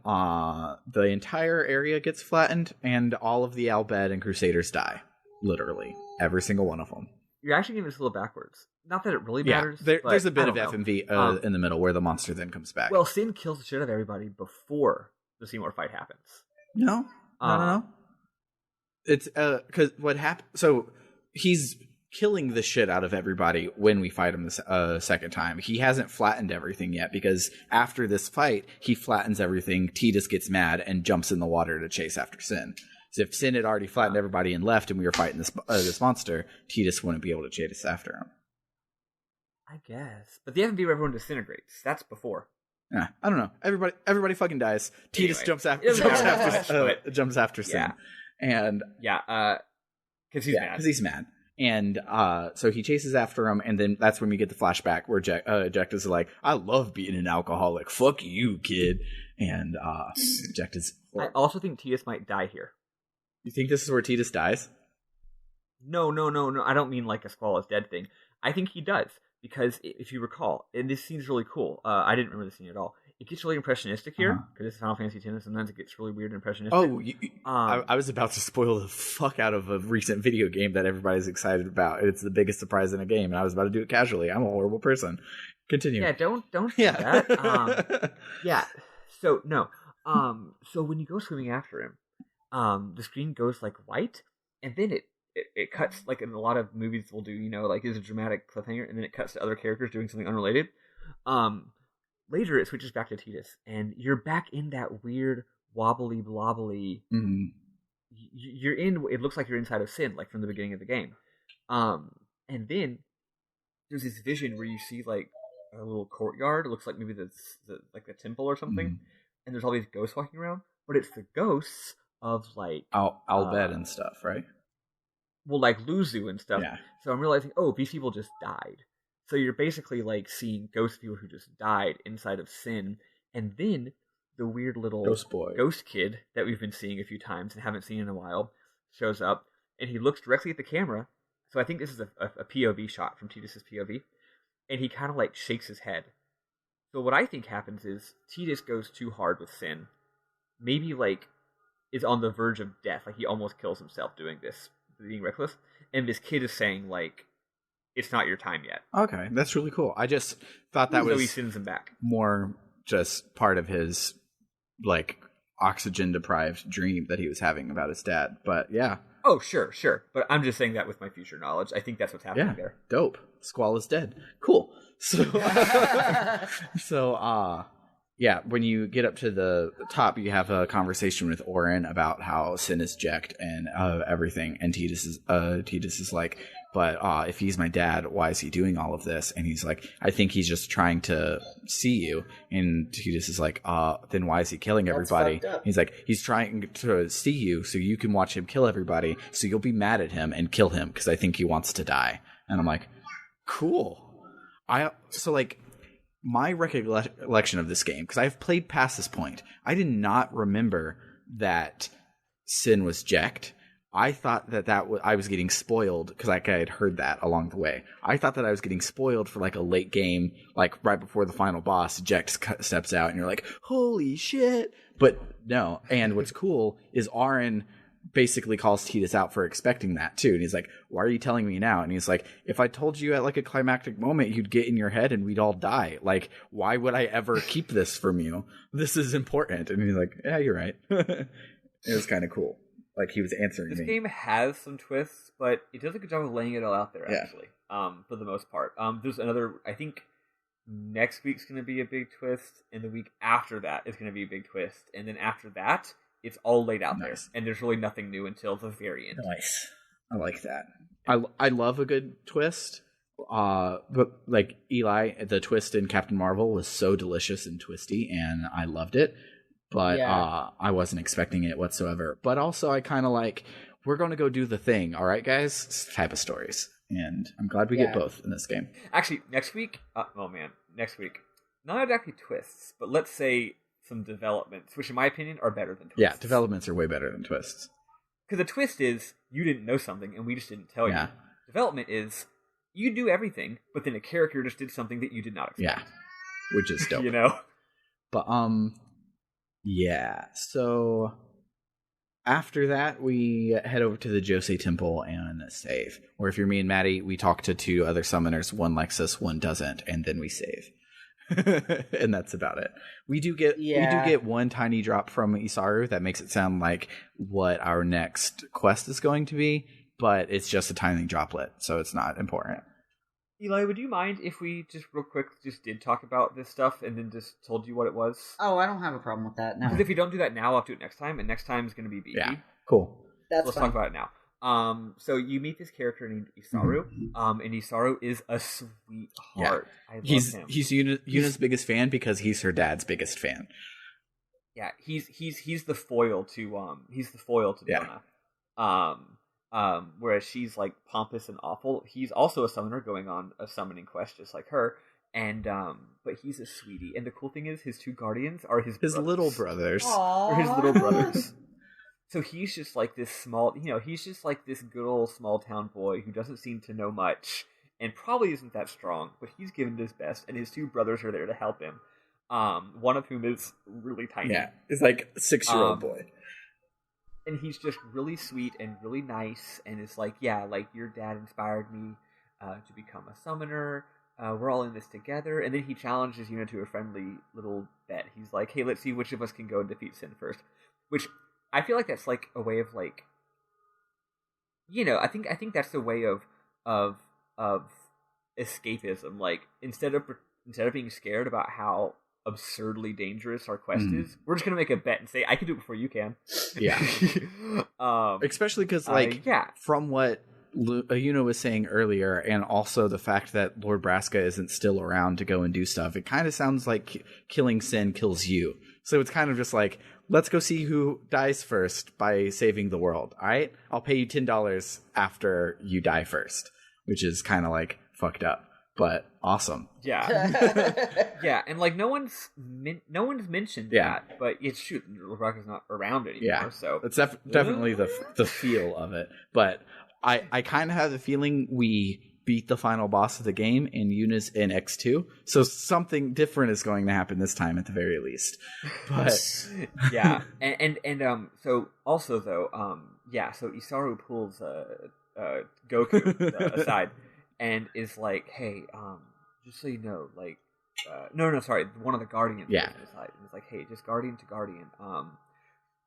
the entire area gets flattened, and all of the Albed and Crusaders die. Literally, every single one of them. You're actually giving this a little backwards. Not that it really matters. There's a bit of FMV in the middle where the monster then comes back. Well, Sin kills the shit out of everybody before the Seymour fight happens. No. It's because what happened. So he's killing the shit out of everybody when we fight him the second time. He hasn't flattened everything yet, because after this fight, he flattens everything. Tidus gets mad and jumps in the water to chase after Sin. So if Sin had already flattened everybody and left, and we were fighting this monster, Tidus wouldn't be able to chase after him. I guess, but the FMV where everyone disintegrates. That's before. Yeah, I don't know. Everybody fucking dies. Tidus jumps after Sin, and because he's mad. And so he chases after him, and then that's when we get the flashback where Jecta's like, "I love being an alcoholic. Fuck you, kid." And Jecta's. I also think Tidus might die here. You think this is where Tidus dies? No. I don't mean like a Squall is dead thing. I think he does. because if you recall, and this scene is really cool. I didn't remember the scene at all. It gets really impressionistic here because it's Final Fantasy X, and sometimes it gets really weird and impressionistic. Oh, I was about to spoil the fuck out of a recent video game that everybody's excited about. It's the biggest surprise in a game, and I was about to do it casually. I'm a horrible person. Continue. Yeah, don't do that. Yeah. So no. So when you go swimming after him, the screen goes like white, and then it cuts, like in a lot of movies will do, like there's a dramatic cliffhanger, and then it cuts to other characters doing something unrelated. Later it switches back to Tidus, and you're back in that weird wobbly blobbly. Mm-hmm. You're in. It looks like you're inside of Sin, like from the beginning of the game. And then there's this vision where you see like a little courtyard. It looks like maybe like the temple or something. Mm-hmm. And there's all these ghosts walking around, but it's the ghosts of like Albed and stuff, right? Well, like Luzu and stuff. Yeah. So I'm realizing, these people just died. So you're basically like seeing ghost people who just died inside of Sin, and then the weird little ghost kid that we've been seeing a few times and haven't seen in a while shows up, and he looks directly at the camera. So I think this is a POV shot from Tidus' POV, and he kind of like shakes his head. So what I think happens is Tidus goes too hard with Sin, maybe like is on the verge of death, like he almost kills himself doing this, being reckless, and this kid is saying like, it's not your time yet. Okay, that's really cool. I just thought that was he sends him back. More just part of his like oxygen deprived dream that he was having about his dad. But yeah. Oh, sure. But I'm just saying that with my future knowledge. I think that's what's happening there. Dope. Squall is dead. Cool. So yeah, when you get up to the top, you have a conversation with Orin about how Sin is jacked and everything, and Tidus is like, but if he's my dad, why is he doing all of this? And he's like, I think he's just trying to see you. And Tidus is like, then why is he killing everybody? He's like, he's trying to see you so you can watch him kill everybody, so you'll be mad at him and kill him because I think he wants to die. And I'm like, cool. My recollection of this game, because I've played past this point, I did not remember that Sin was jacked. I thought that I was getting spoiled because I had heard that along the way. I thought that I was getting spoiled for like a late game, like right before the final boss, Jecht steps out and you're like, holy shit. But no. And what's cool is Auron basically calls Tidus out for expecting that too. And he's like, why are you telling me now? And he's like, if I told you at like a climactic moment, you'd get in your head and we'd all die. Like, why would I ever keep this from you? This is important. And he's like, yeah, you're right. It was kind of cool. Like he was answering me. This game has some twists, but it does a good job of laying it all out there, actually, for the most part. There's another, I think next week's going to be a big twist, and the week after that is going to be a big twist. And then after that, it's all laid out there, and there's really nothing new until the very end. Nice. I like that. I love a good twist. But like Eli, the twist in Captain Marvel was so delicious and twisty, and I loved it. But I wasn't expecting it whatsoever. But also, I kind of like, we're going to go do the thing, all right, guys? Type of stories. And I'm glad we get both in this game. Actually, next week, next week, not exactly twists, but let's say some developments, which in my opinion are better than twists. Yeah, developments are way better than twists. Because a twist is, you didn't know something, and we just didn't tell you. Development is, you do everything, but then a character just did something that you did not expect. Yeah, which is dope. You know? But, yeah, so after that, we head over to the Djose Temple and save. Or if you're me and Maddie, we talk to two other summoners. One likes us, one doesn't, and then we save. And that's about it. We do get one tiny drop from Isaru that makes it sound like what our next quest is going to be, but it's just a tiny droplet, so it's not important. Eli, would you mind if we just real quick just did talk about this stuff and then just told you what it was? Oh, I don't have a problem with that. No, because if we don't do that now, I'll do it next time, and next time is going to be beefy. Yeah, cool. Let's talk about it now. So you meet this character named Isaru, and Isaru is a sweetheart. I love him. He's Yuna's biggest fan because he's her dad's biggest fan. Yeah, he's the foil to Dona. Whereas she's like pompous and awful. He's also a summoner going on a summoning quest just like her, and but he's a sweetie. And the cool thing is, his two guardians are his little brothers. Or his little brothers. So he's just like this small, he's just like this good old small town boy who doesn't seem to know much, and probably isn't that strong, but he's given his best, and his two brothers are there to help him. One of whom is really tiny. Yeah, it's like a 6-year-old boy. And he's just really sweet and really nice, and is like, yeah, like, your dad inspired me to become a summoner. We're all in this together. And then he challenges Yuna to a friendly little bet. He's like, hey, let's see which of us can go and defeat Sin first. Which I feel like that's like a way of like, you know, I think that's the way of escapism. Like, instead of being scared about how absurdly dangerous our quest is, we're just gonna make a bet and say, I can do it before you can. Yeah. Especially because, like, from what Yuna was saying earlier, and also the fact that Lord Braska isn't still around to go and do stuff, it kind of sounds like killing Sin kills you. So it's kind of just like, let's go see who dies first by saving the world. All right, I'll pay you $10 after you die first, which is kind of like fucked up, but awesome. Yeah. Yeah, and like no one's mentioned that, but it's shoot, Lord Braska's not around anymore. Yeah, so it's definitely the feel of it, but. I kind of have the feeling we beat the final boss of the game and Yuna's in X2, so something different is going to happen this time at the very least. But yeah, and so also though, so Isaru pulls Goku aside and is like, hey, just so you know, like, sorry, one of the Guardians aside and is like, hey, just Guardian to Guardian,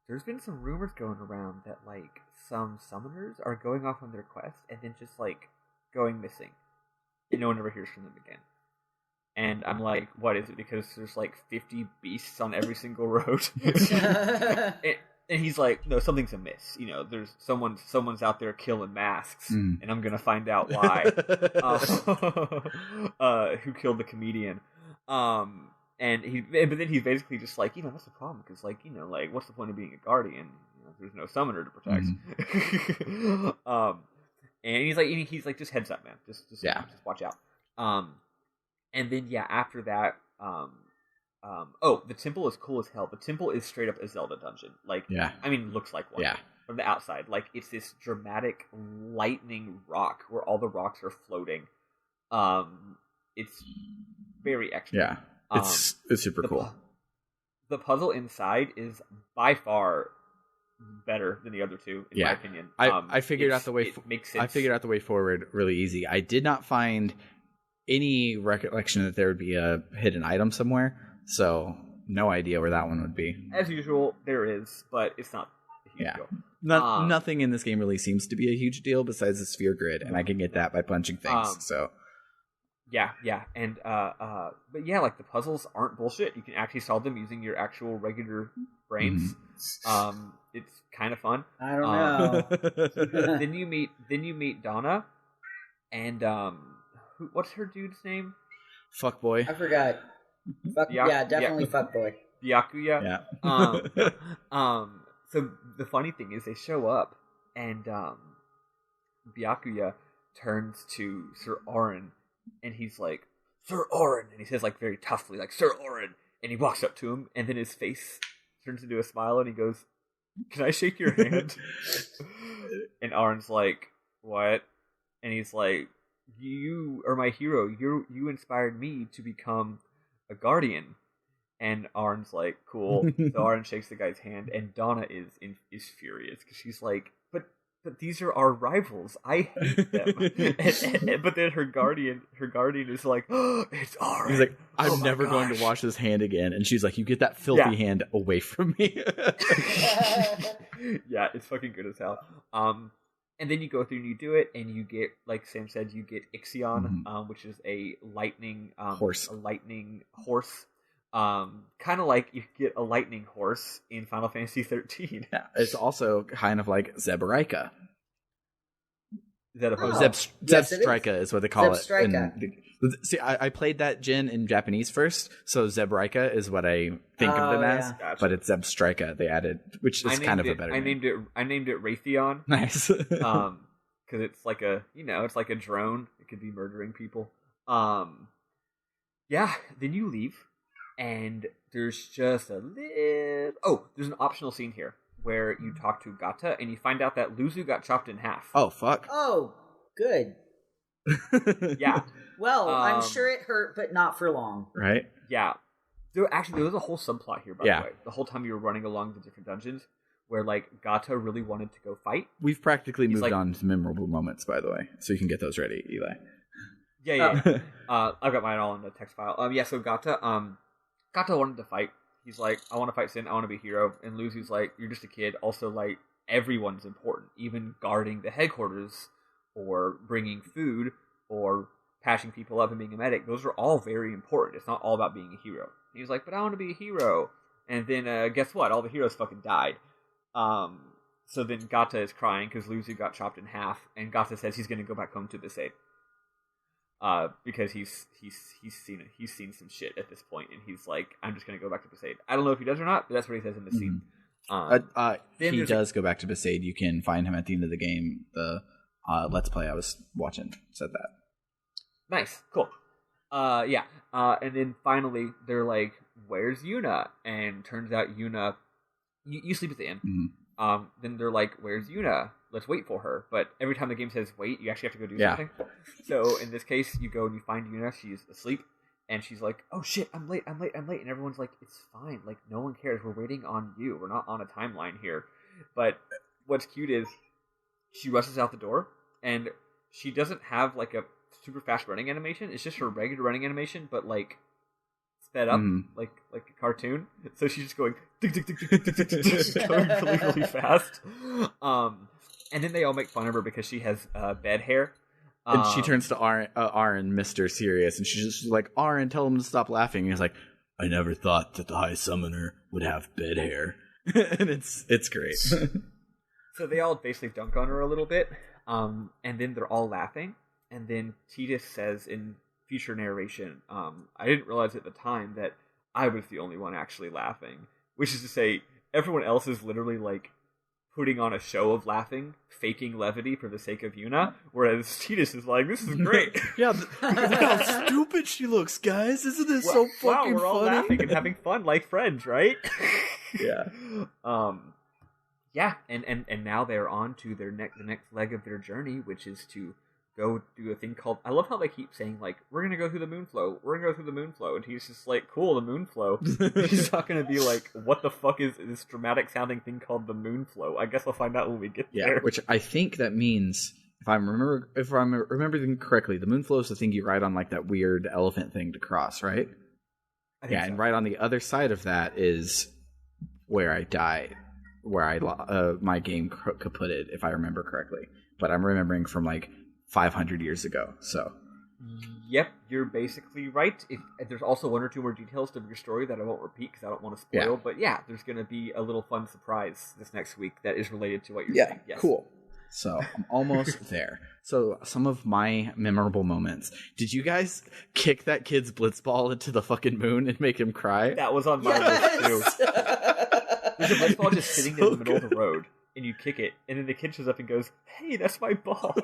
there's been some rumors going around that, like, some summoners are going off on their quest and then just, like, going missing. And no one ever hears from them again. And I'm like, what is it? Because there's, like, 50 beasts on every single road? and he's like, no, something's amiss. You know, there's someone's out there killing masks, and I'm gonna find out why. Who killed the comedian. But then he's basically just like, you know, that's the problem, because, like, you know, like, what's the point of being a guardian? You know, there's no summoner to protect. And he's like, just heads up, man. Just watch out. And then after that, the temple is cool as hell. The temple is straight up a Zelda dungeon. Like, I mean, looks like one from the outside. Like, it's this dramatic lightning rock where all the rocks are floating. It's very extra. Yeah. It's super cool. The puzzle inside is by far better than the other two, in my opinion. I figured out the way. Makes sense. I figured out the way forward really easy. I did not find any recollection that there would be a hidden item somewhere, so no idea where that one would be. As usual, there is, but it's not a huge deal. Nothing in this game really seems to be a huge deal besides the sphere grid, and I can get that by punching things. And but yeah, like, the puzzles aren't bullshit. You can actually solve them using your actual regular brains. It's kind of fun. I don't know. Then you meet Donna, and what's her dude's name? Fuckboy. I forgot. Definitely Fuckboy. Byakuya. So the funny thing is, they show up, and Byakuya turns to Sir Auron. And he's like, Sir Auron, and he says, like, very toughly, like, Sir Auron, and he walks up to him, and then his face turns into a smile, and he goes, can I shake your hand? And Auron's like, what? And he's like, you are my hero. You inspired me to become a guardian. And Auron's like, cool. So Auron shakes the guy's hand, and Donna is furious, because she's like, but these are our rivals. I hate them. But then her guardian is like, oh, it's Auron. He's like, I'm never going to wash this hand again. And she's like, you get that filthy hand away from me. Yeah, it's fucking good as hell. And then you go through and you do it, and you get, like Sam said, you get Ixion, which is a lightning horse. Kind of like you get a lightning horse in Final Fantasy 13. Yeah, it's also kind of like Zebraika. Is that a Zebstrika is what they call it. Zebstrika. I played that Jin in Japanese first, so Zebraika is what I think of them as. Gotcha. But it's Zebstrika they added, which is kind of a better name. I named it Raytheon. Nice. Because it's like it's like a drone. It could be murdering people. Then you leave. And there's just there's an optional scene here where you talk to Gata and you find out that Luzu got chopped in half. Oh, fuck. Oh, good. Yeah. Well, I'm sure it hurt, but not for long. Right? Yeah. There was a whole subplot here, by the way. The whole time you were running along the different dungeons, where like Gata really wanted to go fight. We've practically moved on to memorable moments, by the way, so you can get those ready, Eli. Yeah. I've got mine all in the text file. So Gata wanted to fight. He's like, I want to fight Sin. I want to be a hero. And Lucy's like, you're just a kid. Also, like, everyone's important. Even guarding the headquarters, or bringing food, or patching people up and being a medic. Those are all very important. It's not all about being a hero. And he's like, but I want to be a hero. And then guess what? All the heroes fucking died. So then Gata is crying because Lucy got chopped in half, and Gata says he's going to go back home to Besaid. Because he's seen some shit at this point, and he's like, I'm just going to go back to Besaid. I don't know if he does or not, but that's what he says in the scene. He does go back to Besaid. You can find him at the end of the game. The Let's Play I was watching said that. Nice, cool. And then finally they're like, "Where's Yuna?" And turns out Yuna, you sleep at the inn. Mm-hmm. Then they're like, "Where's Yuna? Let's wait for her." But every time the game says wait, you actually have to go do something. So in this case, you go and you find Yuna. She's asleep, and she's like, "Oh shit, I'm late. And everyone's like, "It's fine. Like, no one cares. We're waiting on you. We're not on a timeline here." But what's cute is she rushes out the door, and she doesn't have like a super fast running animation. It's just her regular running animation, but like sped up, like a cartoon. So she's just going tick, tick, tick, tick, tick, tick, tick, tick, going really, really fast. And then they all make fun of her because she has bed hair. And she turns to Aaron, Mr. Serious, and she's just like, Aaron, tell him to stop laughing. And he's like, I never thought that the High Summoner would have bed hair. And it's great. So they all basically dunk on her a little bit, and then they're all laughing. And then Tidus says in future narration, I didn't realize at the time that I was the only one actually laughing. Which is to say, everyone else is literally like putting on a show of laughing, faking levity for the sake of Yuna, whereas Tidus is like, this is great. Yeah, look how stupid she looks, guys. Isn't this so fucking we're all funny? laughing and having fun like friends, right? Yeah. And now they're on to the next leg of their journey, which is to go do a thing called... I love how they keep saying, like, we're going to go through the Moonflow. We're going to go through the Moonflow. And he's just like, cool, the Moonflow. He's not going to be like, what the fuck is this dramatic-sounding thing called the Moonflow? I guess I'll find out when we get there. Which I think that means, if I'm remembering correctly, the Moonflow is the thing you ride on, like, that weird elephant thing to cross, right? I think so. And right on the other side of that is where I died, where my game kaputted, if I remember correctly. But I'm remembering from, like, 500 years ago, so. Yep, you're basically right. There's also one or two more details to your story that I won't repeat because I don't want to spoil, but there's going to be a little fun surprise this next week that is related to what you're saying. Yes. Cool. So, I'm almost there. So, some of my memorable moments. Did you guys kick that kid's blitzball into the fucking moon and make him cry? That was on my list, too. There's a blitzball just sitting in the middle of the road. And you kick it, and then the kid shows up and goes, "Hey, that's my ball."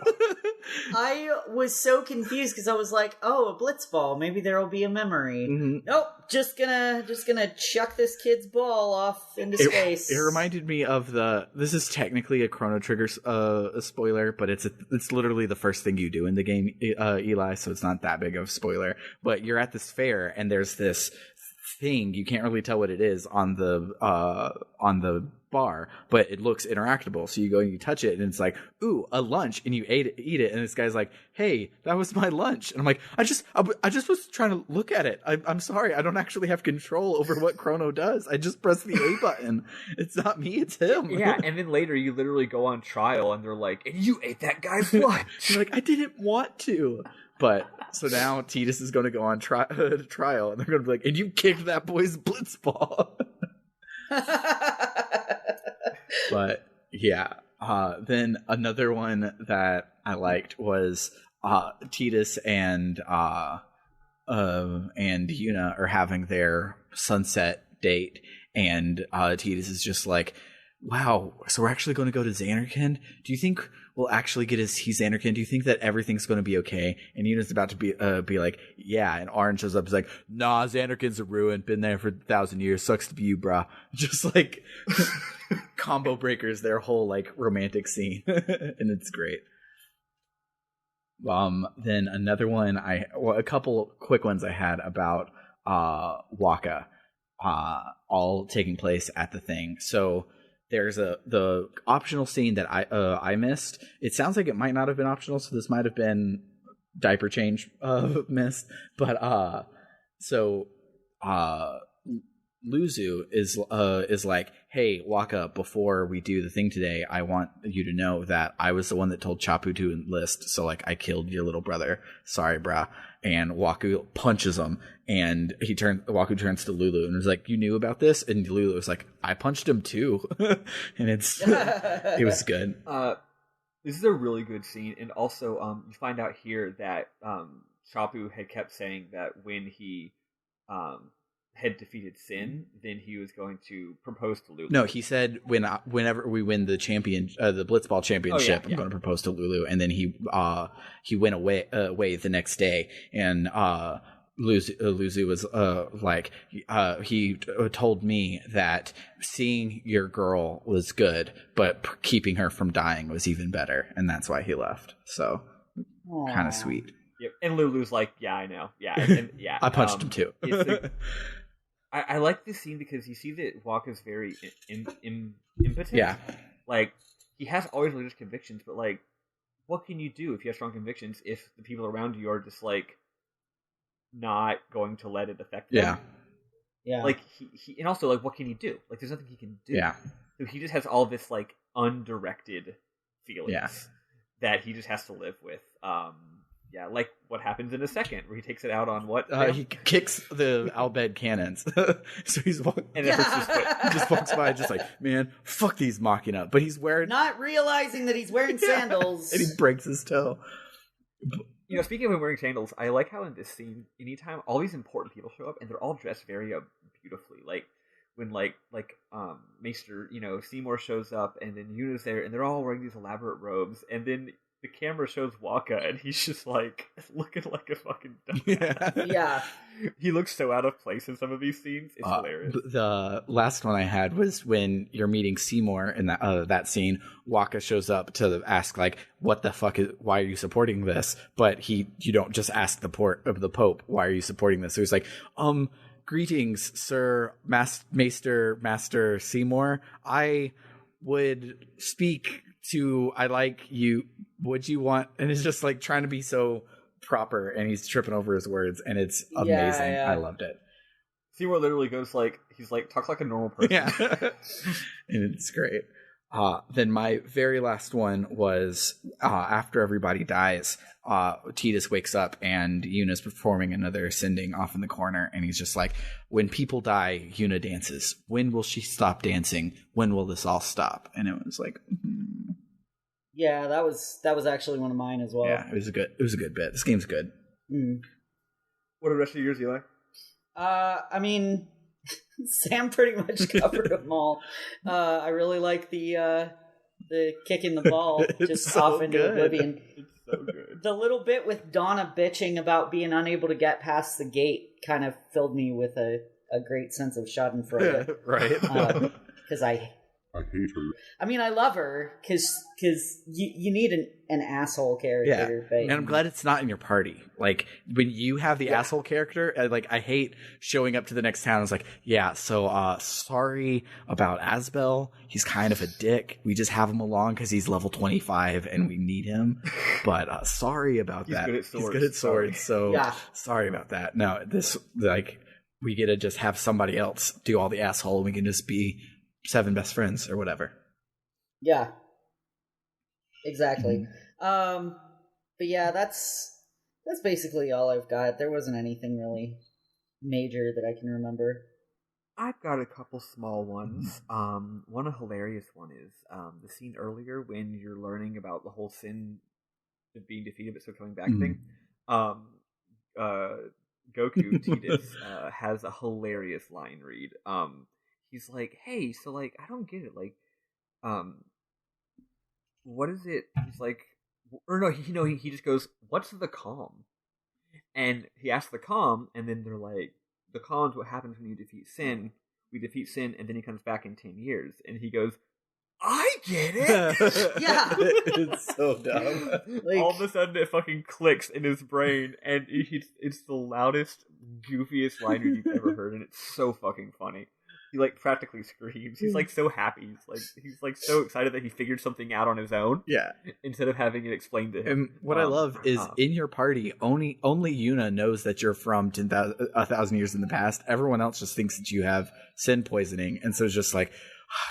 I was so confused because I was like, "Oh, a blitz ball. Maybe there will be a memory." Mm-hmm. Nope, just gonna chuck this kid's ball off into space. It reminded me of this is technically a Chrono Trigger a spoiler, but it's literally the first thing you do in the game, Eli. So it's not that big of a spoiler. But you're at this fair, and there's this thing, you can't really tell what it is on the bar, but it looks interactable. So you go and you touch it, and it's like, ooh, a lunch, and you eat it, and this guy's like, hey, that was my lunch. And I'm like, I just was trying to look at it. I'm sorry, I don't actually have control over what Chrono does. I just press the A button. It's not me, it's him. Yeah, and then later you literally go on trial, and they're like, and you ate that guy's lunch. You're like, I didn't want to. But so now Tidus is going to go on trial, and they're going to be like, and you kicked that boy's blitzball. But yeah, then another one that I liked was Tidus and Yuna are having their sunset date, and Tidus is just like, wow, so we're actually going to go to Xanarkand? Do you think we'll actually get he's Xanarkand? Do you think that everything's going to be okay? And Yuna's about to be like, yeah. And Arn shows up, he's like, nah, Xanarkand's a ruin. Been there for 1,000 years. Sucks to be you, brah. Just like combo breakers their whole like romantic scene. And it's great. Then another one a couple quick ones I had about Waka, all taking place at the thing. So there's the optional scene that I missed. It sounds like it might not have been optional, so this might have been diaper change missed. But so Luzu is like, hey, Waka, before we do the thing today, I want you to know that I was the one that told Chapu to enlist, so like I killed your little brother. Sorry, brah. And Waku punches him, and Waku turns to Lulu and is like, you knew about this? And Lulu was like, I punched him too. And it was good. This is a really good scene, and also you find out here that Chapu had kept saying that when he had defeated Sin, then he was going to propose to Lulu. No, he said whenever we win the the Blitzball championship, I'm going to propose to Lulu. And then he went away the next day, and Luzu was like, he told me that seeing your girl was good, but keeping her from dying was even better, and that's why he left. So kind of sweet. Yep. And Lulu's like, yeah, I know, yeah, and yeah. I punched him too. I like this scene because you see that Waka's very impotent. Yeah. Like, he has always religious convictions, but, like, what can you do if you have strong convictions if the people around you are just, like, not going to let it affect them? Yeah. Yeah. Like, he and also, like, what can he do? Like, there's nothing he can do. Yeah. So he just has all this, like, undirected feelings that he just has to live with. Yeah, like what happens in a second, where he takes it out on what? He kicks the Albed cannons. So he's walking, and it hurts his foot. He just walks by, just like, man, fuck these Machina. But he's wearing, not realizing that he's wearing sandals, and he breaks his toe. You know, speaking of him wearing sandals, I like how in this scene, anytime all these important people show up, and they're all dressed very beautifully. Like when Maester, Seymour shows up, and then Yuna's there, and they're all wearing these elaborate robes, and then the camera shows Waka, and he's just like looking like a fucking dumbass. Yeah. He looks so out of place in some of these scenes. It's hilarious. The last one I had was when you're meeting Seymour in that scene. Waka shows up to ask, like, what the fuck why are you supporting this? But you don't just ask the Pope, why are you supporting this? So he's like, greetings, Sir Master Seymour. I would speak to, I like you, would you want, and it's just like trying to be so proper, and he's tripping over his words, and it's amazing. I loved it. Seymour literally goes like, he's like, talks like a normal person. Yeah. And it's great. Then my very last one was after everybody dies, Tidus wakes up and Yuna's performing another ascending off in the corner, and he's just like, when people die, Yuna dances. When will she stop dancing? When will this all stop? And it was like, yeah, that was actually one of mine as well. Yeah, it was a good bit. This game's good. What are the rest of yours, Eli? I mean, Sam pretty much covered them all. I really like the kicking the ball just so off into oblivion. It's so good. The little bit with Donna bitching about being unable to get past the gate kind of filled me with a great sense of schadenfreude. Right. Because I hate her. I mean, I love her because you need an asshole character. Yeah, and I'm glad it's not in your party. Like, when you have the asshole character, I hate showing up to the next town. It's like, so sorry about Asbel. He's kind of a dick. We just have him along because he's level 25 and we need him. But sorry about that. Good at swords. He's good at swords. So sorry about that. No, this, we get to just have somebody else do all the asshole, and we can just be 7 best friends or whatever. Yeah, exactly. But yeah, that's basically all I've got. There wasn't anything really major that I can remember. I've got a couple small ones. One a hilarious one is the scene earlier when you're learning about the whole Sin being defeated but still coming back thing. Goku Tidus has a hilarious line read. He's like, hey, so, like, I don't get it. Like, what is it? He's like, or no, he just goes, what's the calm? And he asks the calm, and then they're like, the calm's what happens when you defeat Sin. We defeat Sin, and then he comes back in 10 years. And he goes, I get it. Yeah. It's so dumb. Like, All of a sudden, it fucking clicks in his brain, and it's the loudest, goofiest line read you've ever heard, and it's so fucking funny. He like practically screams. He's like so happy. He's like so excited that he figured something out on his own. Yeah. Instead of having it explained to him. And what I love is in your party, only Yuna knows that you're from 1,000 years in the past. Everyone else just thinks that you have sin poisoning, and so it's just like,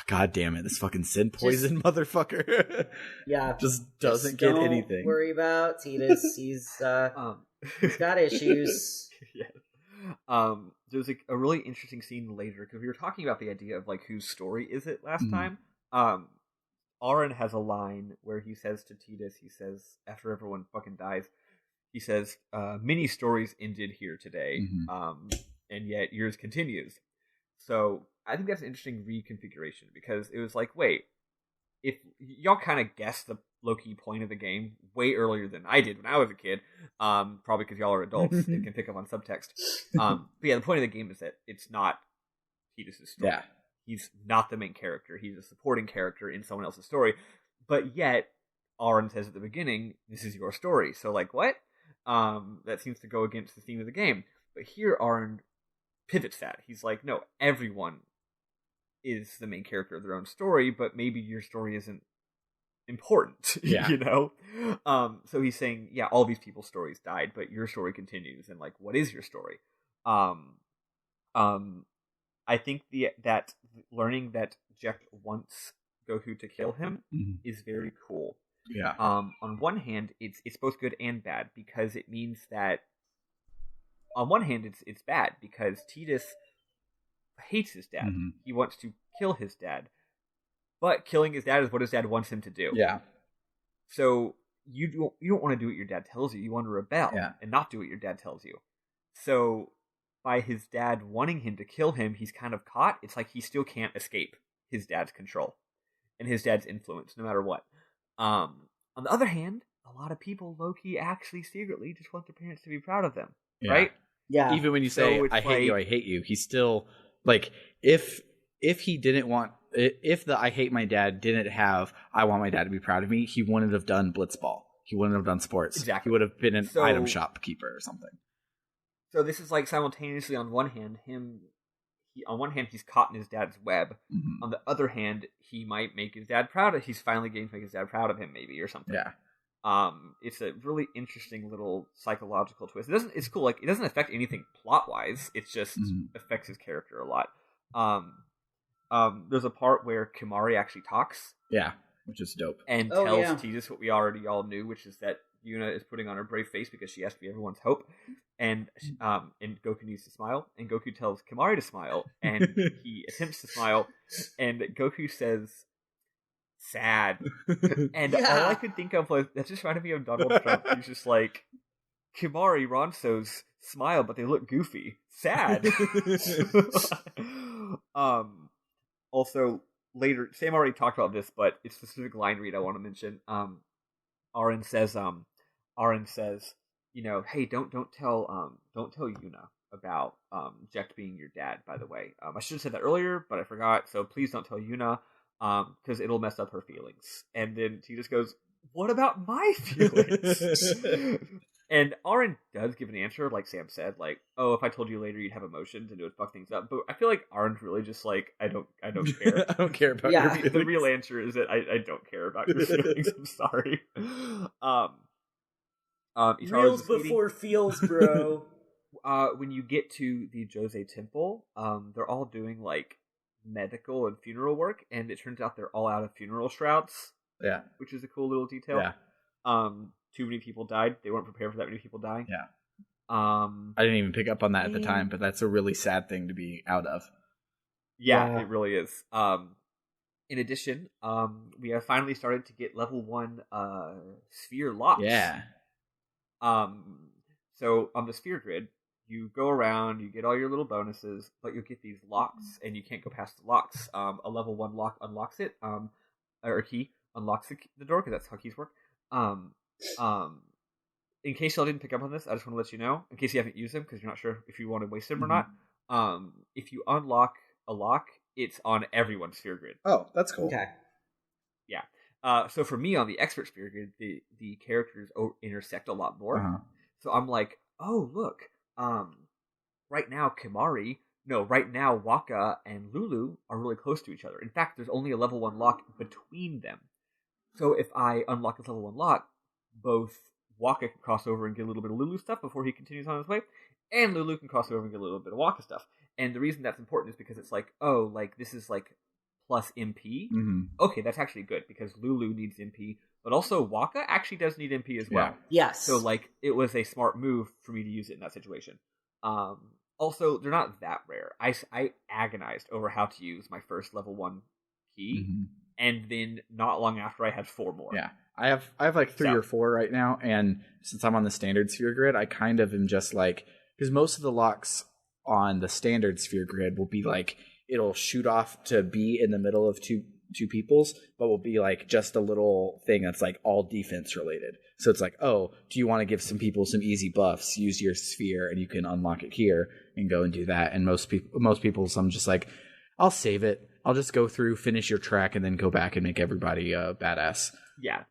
God damn it, this fucking sin poison motherfucker. Yeah. Just doesn't get anything. Don't worry about Titus. He's got issues. Yeah. There's a really interesting scene later because we were talking about the idea of like whose story is it last time. Aaron has a line where he says to Titus, he says after everyone fucking dies, he says, "Many stories ended here today, and yet yours continues." So I think that's an interesting reconfiguration because it was like, wait, if y'all kind of guessed the low-key point of the game way earlier than I did when I was a kid, probably because y'all are adults and can pick up on subtext. But yeah, the point of the game is that it's not Titus' story. Yeah. He's not the main character. He's a supporting character in someone else's story. But yet, Aaron says at the beginning, this is your story. So like, what? That seems to go against the theme of the game. But here, Aaron pivots that. He's like, no, everyone is the main character of their own story, but maybe your story isn't important, you know? So he's saying, yeah, all these people's stories died, but your story continues, and like, what is your story? I think that learning that Jack wants Goku to kill him is very cool. Yeah. On one hand, it's both good and bad because it means that on one hand it's bad because Titus hates his dad. He wants to kill his dad. But killing his dad is what his dad wants him to do. Yeah. So you don't want to do what your dad tells you. You want to rebel and not do what your dad tells you. So by his dad wanting him to kill him, he's kind of caught. It's like he still can't escape his dad's control and his dad's influence, no matter what. On the other hand, a lot of people low-key actually secretly just want their parents to be proud of them, right? Yeah. Even when you say, I hate you, he's still, like, if he didn't want, if the I hate my dad didn't have, I want my dad to be proud of me, he wouldn't have done Blitzball. He wouldn't have done sports. Exactly. He would have been an item shopkeeper or something. So this is like simultaneously on one hand, on one hand, he's caught in his dad's web. On the other hand, he might make his dad proud of. He's finally getting to make his dad proud of him, maybe, or something. Yeah. It's a really interesting little psychological twist. It's cool. Like, it doesn't affect anything plot wise. It just affects his character a lot. There's a part where Kimari actually talks. Yeah, which is dope. And tells Titus what we already all knew, which is that Yuna is putting on her brave face because she has to be everyone's hope. And Goku needs to smile, and Goku tells Kimari to smile, and he attempts to smile, and Goku says, sad. And all I could think of was, that just reminded me of Donald Trump. He's just like, Kimari, Ronso's smile, but they look goofy. Sad. Also, later, Sam already talked about this, but it's a specific line read I want to mention. Aaron says, you know, hey, don't tell Yuna about Jack being your dad, by the way. I should have said that earlier, but I forgot, so please don't tell Yuna, because it'll mess up her feelings. And then she just goes, what about my feelings? And Aaron does give an answer, like Sam said, like, oh, if I told you later you'd have emotions and it would fuck things up. But I feel like Aaron's really just like, I don't care. I don't care about your feelings. The real answer is that I don't care about your feelings. I'm sorry. Reals before feels, bro. When you get to the Djose temple, they're all doing like medical and funeral work, and it turns out they're all out of funeral shrouds. Yeah, which is a cool little detail. Yeah. Too many people died. They weren't prepared for that many people dying. Yeah. I didn't even pick up on that at the time, but that's a really sad thing to be out of. Yeah, it really is. In addition, we have finally started to get level 1 sphere locks. Yeah. So on the sphere grid, you go around, you get all your little bonuses, but you'll get these locks, and you can't go past the locks. A level 1 lock unlocks it, or a key unlocks the door, because that's how keys work. In case y'all didn't pick up on this, I just want to let you know, in case you haven't used them, because you're not sure if you want to waste them or not. If you unlock a lock, it's on everyone's sphere grid. Oh, that's cool. Okay. Yeah. So for me on the expert sphere grid, the characters intersect a lot more. Uh-huh. So I'm like, oh look, right now Waka and Lulu are really close to each other. In fact, there's only a level 1 lock between them. So if I unlock this level 1 lock, both Waka can cross over and get a little bit of Lulu stuff before he continues on his way, and Lulu can cross over and get a little bit of Waka stuff. And the reason that's important is because it's like, oh, like this is like plus MP. Mm-hmm. Okay, that's actually good because Lulu needs MP, but also Waka actually does need MP as well. Yeah. Yes. So like it was a smart move for me to use it in that situation. Also, they're not that rare. I agonized over how to use my first level 1 key, and then not long after I had 4 more. Yeah, I have like 3 or 4 right now, and since I'm on the standard sphere grid, I kind of am just like, because most of the locks on the standard sphere grid will be like, it'll shoot off to be in the middle of two people's, but will be like just a little thing that's like all defense related. So it's like, oh, do you want to give some people some easy buffs? Use your sphere and you can unlock it here and go and do that. And most people, I'm just like, I'll save it. I'll just go through, finish your track, and then go back and make everybody badass. Yeah.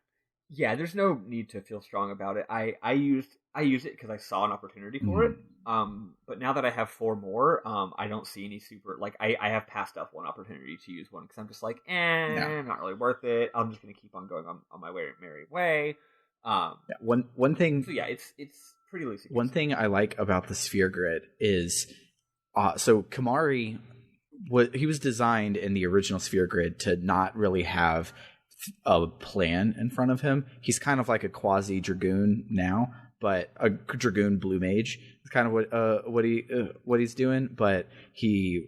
There's no need to feel strong about it. I used it because I saw an opportunity for it. But now that I have 4 more, I don't see any super, like, I have passed up one opportunity to use one because I'm just like, not really worth it. I'm just going to keep on going on my merry way. One thing. So yeah, it's pretty loosey. One thing I like about the sphere grid is, so Kamari, he was designed in the original sphere grid to not really have a plan in front of him. He's kind of like a quasi Dragoon now, but a Dragoon Blue Mage is kind of what he's doing. But he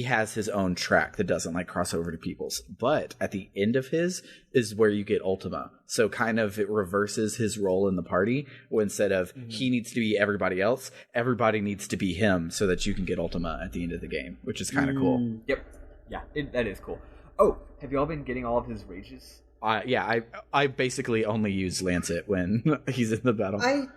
has his own track that doesn't like cross over to people's. But at the end of his is where you get Ultima. So kind of it reverses his role in the party. Instead of he needs to be everybody else, everybody needs to be him so that you can get Ultima at the end of the game, which is kind of cool. Yep. Yeah, that is cool. Oh, have you all been getting all of his rages? Yeah, I basically only use Lancet when he's in the battle. I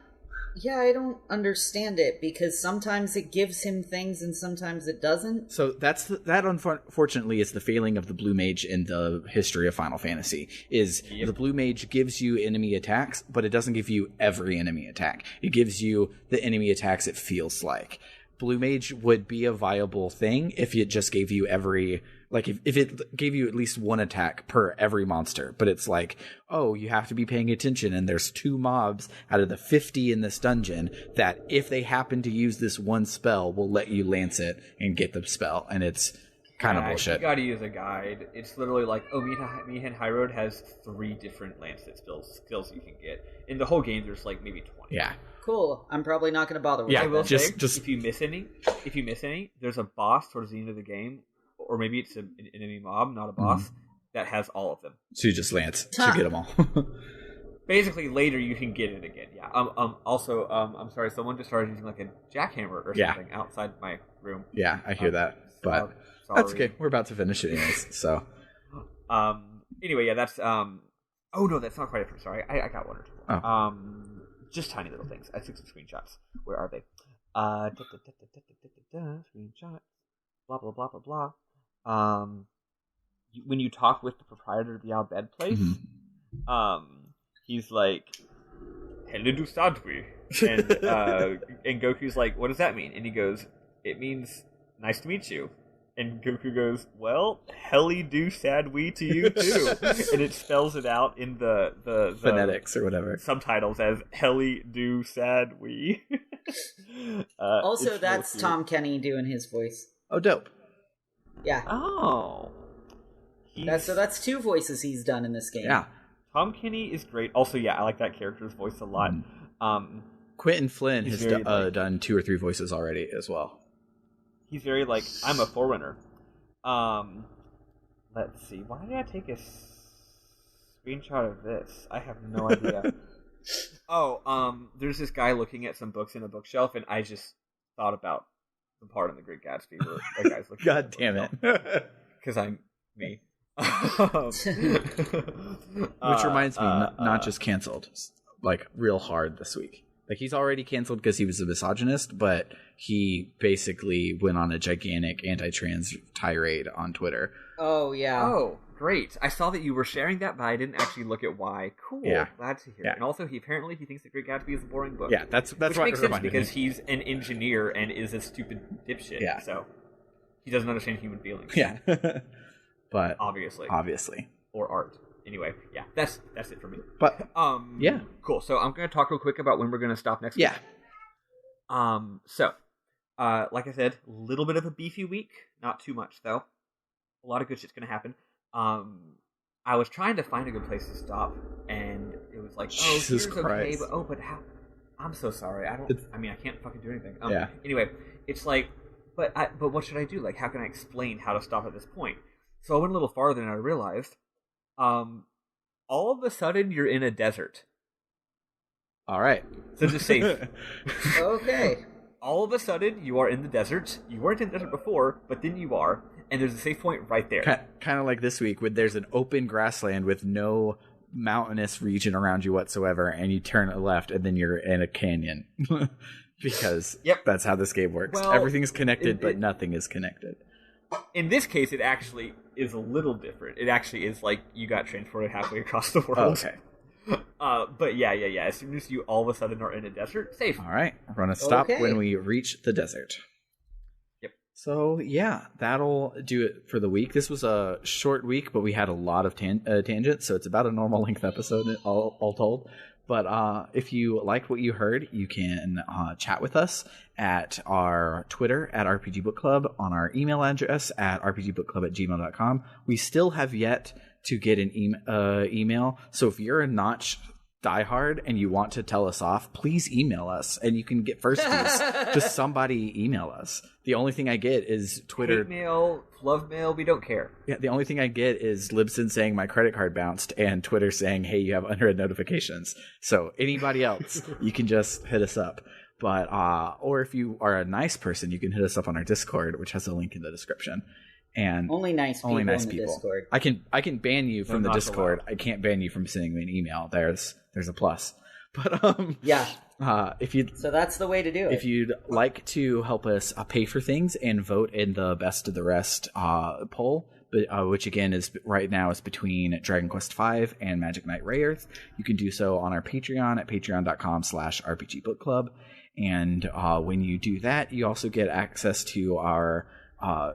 don't understand it because sometimes it gives him things and sometimes it doesn't. So that unfortunately is the failing of the Blue Mage in the history of Final Fantasy. The Blue Mage gives you enemy attacks, but it doesn't give you every enemy attack. It gives you the enemy attacks it feels like. Blue Mage would be a viable thing if it just gave you every... Like, if it gave you at least 1 attack per every monster. But it's like, oh, you have to be paying attention, and there's 2 mobs out of the 50 in this dungeon that, if they happen to use this one spell, will let you lance it and get the spell. And it's kind of bullshit. You gotta use a guide. It's literally like, oh, Mihan High Road has 3 different lancet skills you can get. In the whole game, there's like maybe 20. Yeah. Cool. I'm probably not going to bother with it. I will say, if you miss any, there's a boss towards the end of the game, or maybe it's an enemy mob, not a boss, that has all of them. So you just lance to get them all. Basically, later you can get it again. Yeah. Also, I'm sorry, someone just started using like a jackhammer or something outside my room. Yeah, I hear that, but that's okay. We're about to finish it anyways. So. Anyway, yeah, that's. Oh no, that's not quite it. Sorry, I got 1 or 2. Oh. Just tiny little things. I took some screenshots. Where are they? Screenshot. Blah blah blah blah blah. When you talk with the proprietor of the Al Bed place, he's like, "Hello, do sadwi," and Goku's like, "What does that mean?" And he goes, "It means nice to meet you." And Goku goes, "Well, helly do sadwi to you too," and it spells it out in the phonetics or whatever subtitles as "helly do sadwi." Also, that's really Tom Kenny doing his voice. Oh, dope. Yeah. Oh. That's 2 voices he's done in this game. Yeah. Tom Kenny is great. Also, yeah, I like that character's voice a lot. Quentin Flynn has done 2 or 3 voices already as well. He's very like, I'm a forerunner. Let's see. Why did I take a screenshot of this? I have no idea. There's this guy looking at some books in a bookshelf, and I just thought about the part in The Great Gatsby where that guy's looking. God damn it! Because I'm me. Which reminds me, not just canceled, like real hard this week. Like, he's already canceled because he was a misogynist, but he basically went on a gigantic anti-trans tirade on Twitter. Oh yeah. Oh Great. I saw that you were sharing that, but I didn't actually look at why. Cool. Yeah. Glad to hear. Yeah. And also, he thinks that Great Gatsby is a boring book. Yeah, that's which what makes it sense reminded because me. he's an engineer and is a stupid dipshit. Yeah. So he doesn't understand human feelings. Yeah. But obviously. Or art. Anyway, yeah, that's it for me. But yeah. Cool. So I'm going to talk real quick about when we're going to stop next week. So like I said, a little bit of a beefy week, not too much though. A lot of good shit's going to happen. I was trying to find a good place to stop, and it was like, Jesus here's Christ. okay, but how? I'm so sorry. I can't fucking do anything. Yeah. Anyway, it's like, but what should I do? Like, how can I explain how to stop at this point? So I went a little farther, and I realized, all of a sudden, you're in a desert. All right. So just safe. Okay. All of a sudden, you are in the desert. You weren't in the desert before, but then you are. And there's a safe point right there. Kind of like this week, where there's an open grassland with no mountainous region around you whatsoever, and you turn left, and then you're in a canyon. Because that's how this game works. Well, everything's connected, but nothing is connected. In this case, it actually is a little different. It actually is like you got transported halfway across the world. Oh, okay. But yeah. As soon as you all of a sudden are in a desert, safe. All right. We're going to stop when we reach the desert. Yep. So, yeah, that'll do it for the week. This was a short week, but we had a lot of tangents, so it's about a normal length episode all told. But if you liked what you heard, you can chat with us at our Twitter at RPG Book Club, on our email address at rpgbookclub@gmail.com. We still have yet to get an email, so if you're a Notch diehard and you want to tell us off, please email us, and you can get firsties. Just somebody email us. The only thing I get is Twitter hate mail, love mail. We don't care. Yeah, the only thing I get is Libsyn saying my credit card bounced and Twitter saying, "Hey, you have unread notifications." So anybody else, you can just hit us up. But or if you are a nice person, you can hit us up on our Discord, which has a link in the description. And only nice people in the Discord. I can ban you from the Discord. I can't ban you from sending me an email. There's a plus. But so that's the way to do it. If you'd like to help us pay for things and vote in the best of the rest poll, which again is right now is between Dragon Quest V and Magic Knight Rayearth, you can do so on our Patreon at patreon.com/RPG Book Club. And when you do that, you also get access to our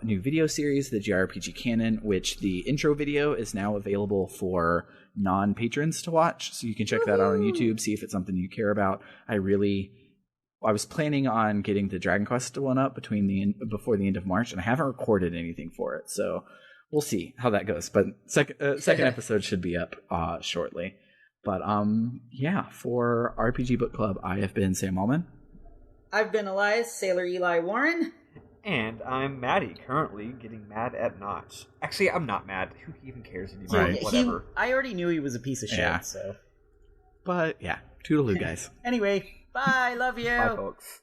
new video series, the JRPG Canon, which the intro video is now available for non-patrons to watch. So you can check that out on YouTube, see if it's something you care about. I was planning on getting the Dragon Quest one up before the end of March, and I haven't recorded anything for it. So we'll see how that goes. But second episode should be up shortly. But for RPG Book Club, I have been Sam Allman. I've been Elias, Sailor Eli Warren. And I'm Maddie, currently getting mad at Notch. Actually, I'm not mad. Who even cares anymore? Right. Whatever. I already knew he was a piece of shit, so. But, yeah. Toodaloo, guys. Anyway, bye. Love you. Bye, folks.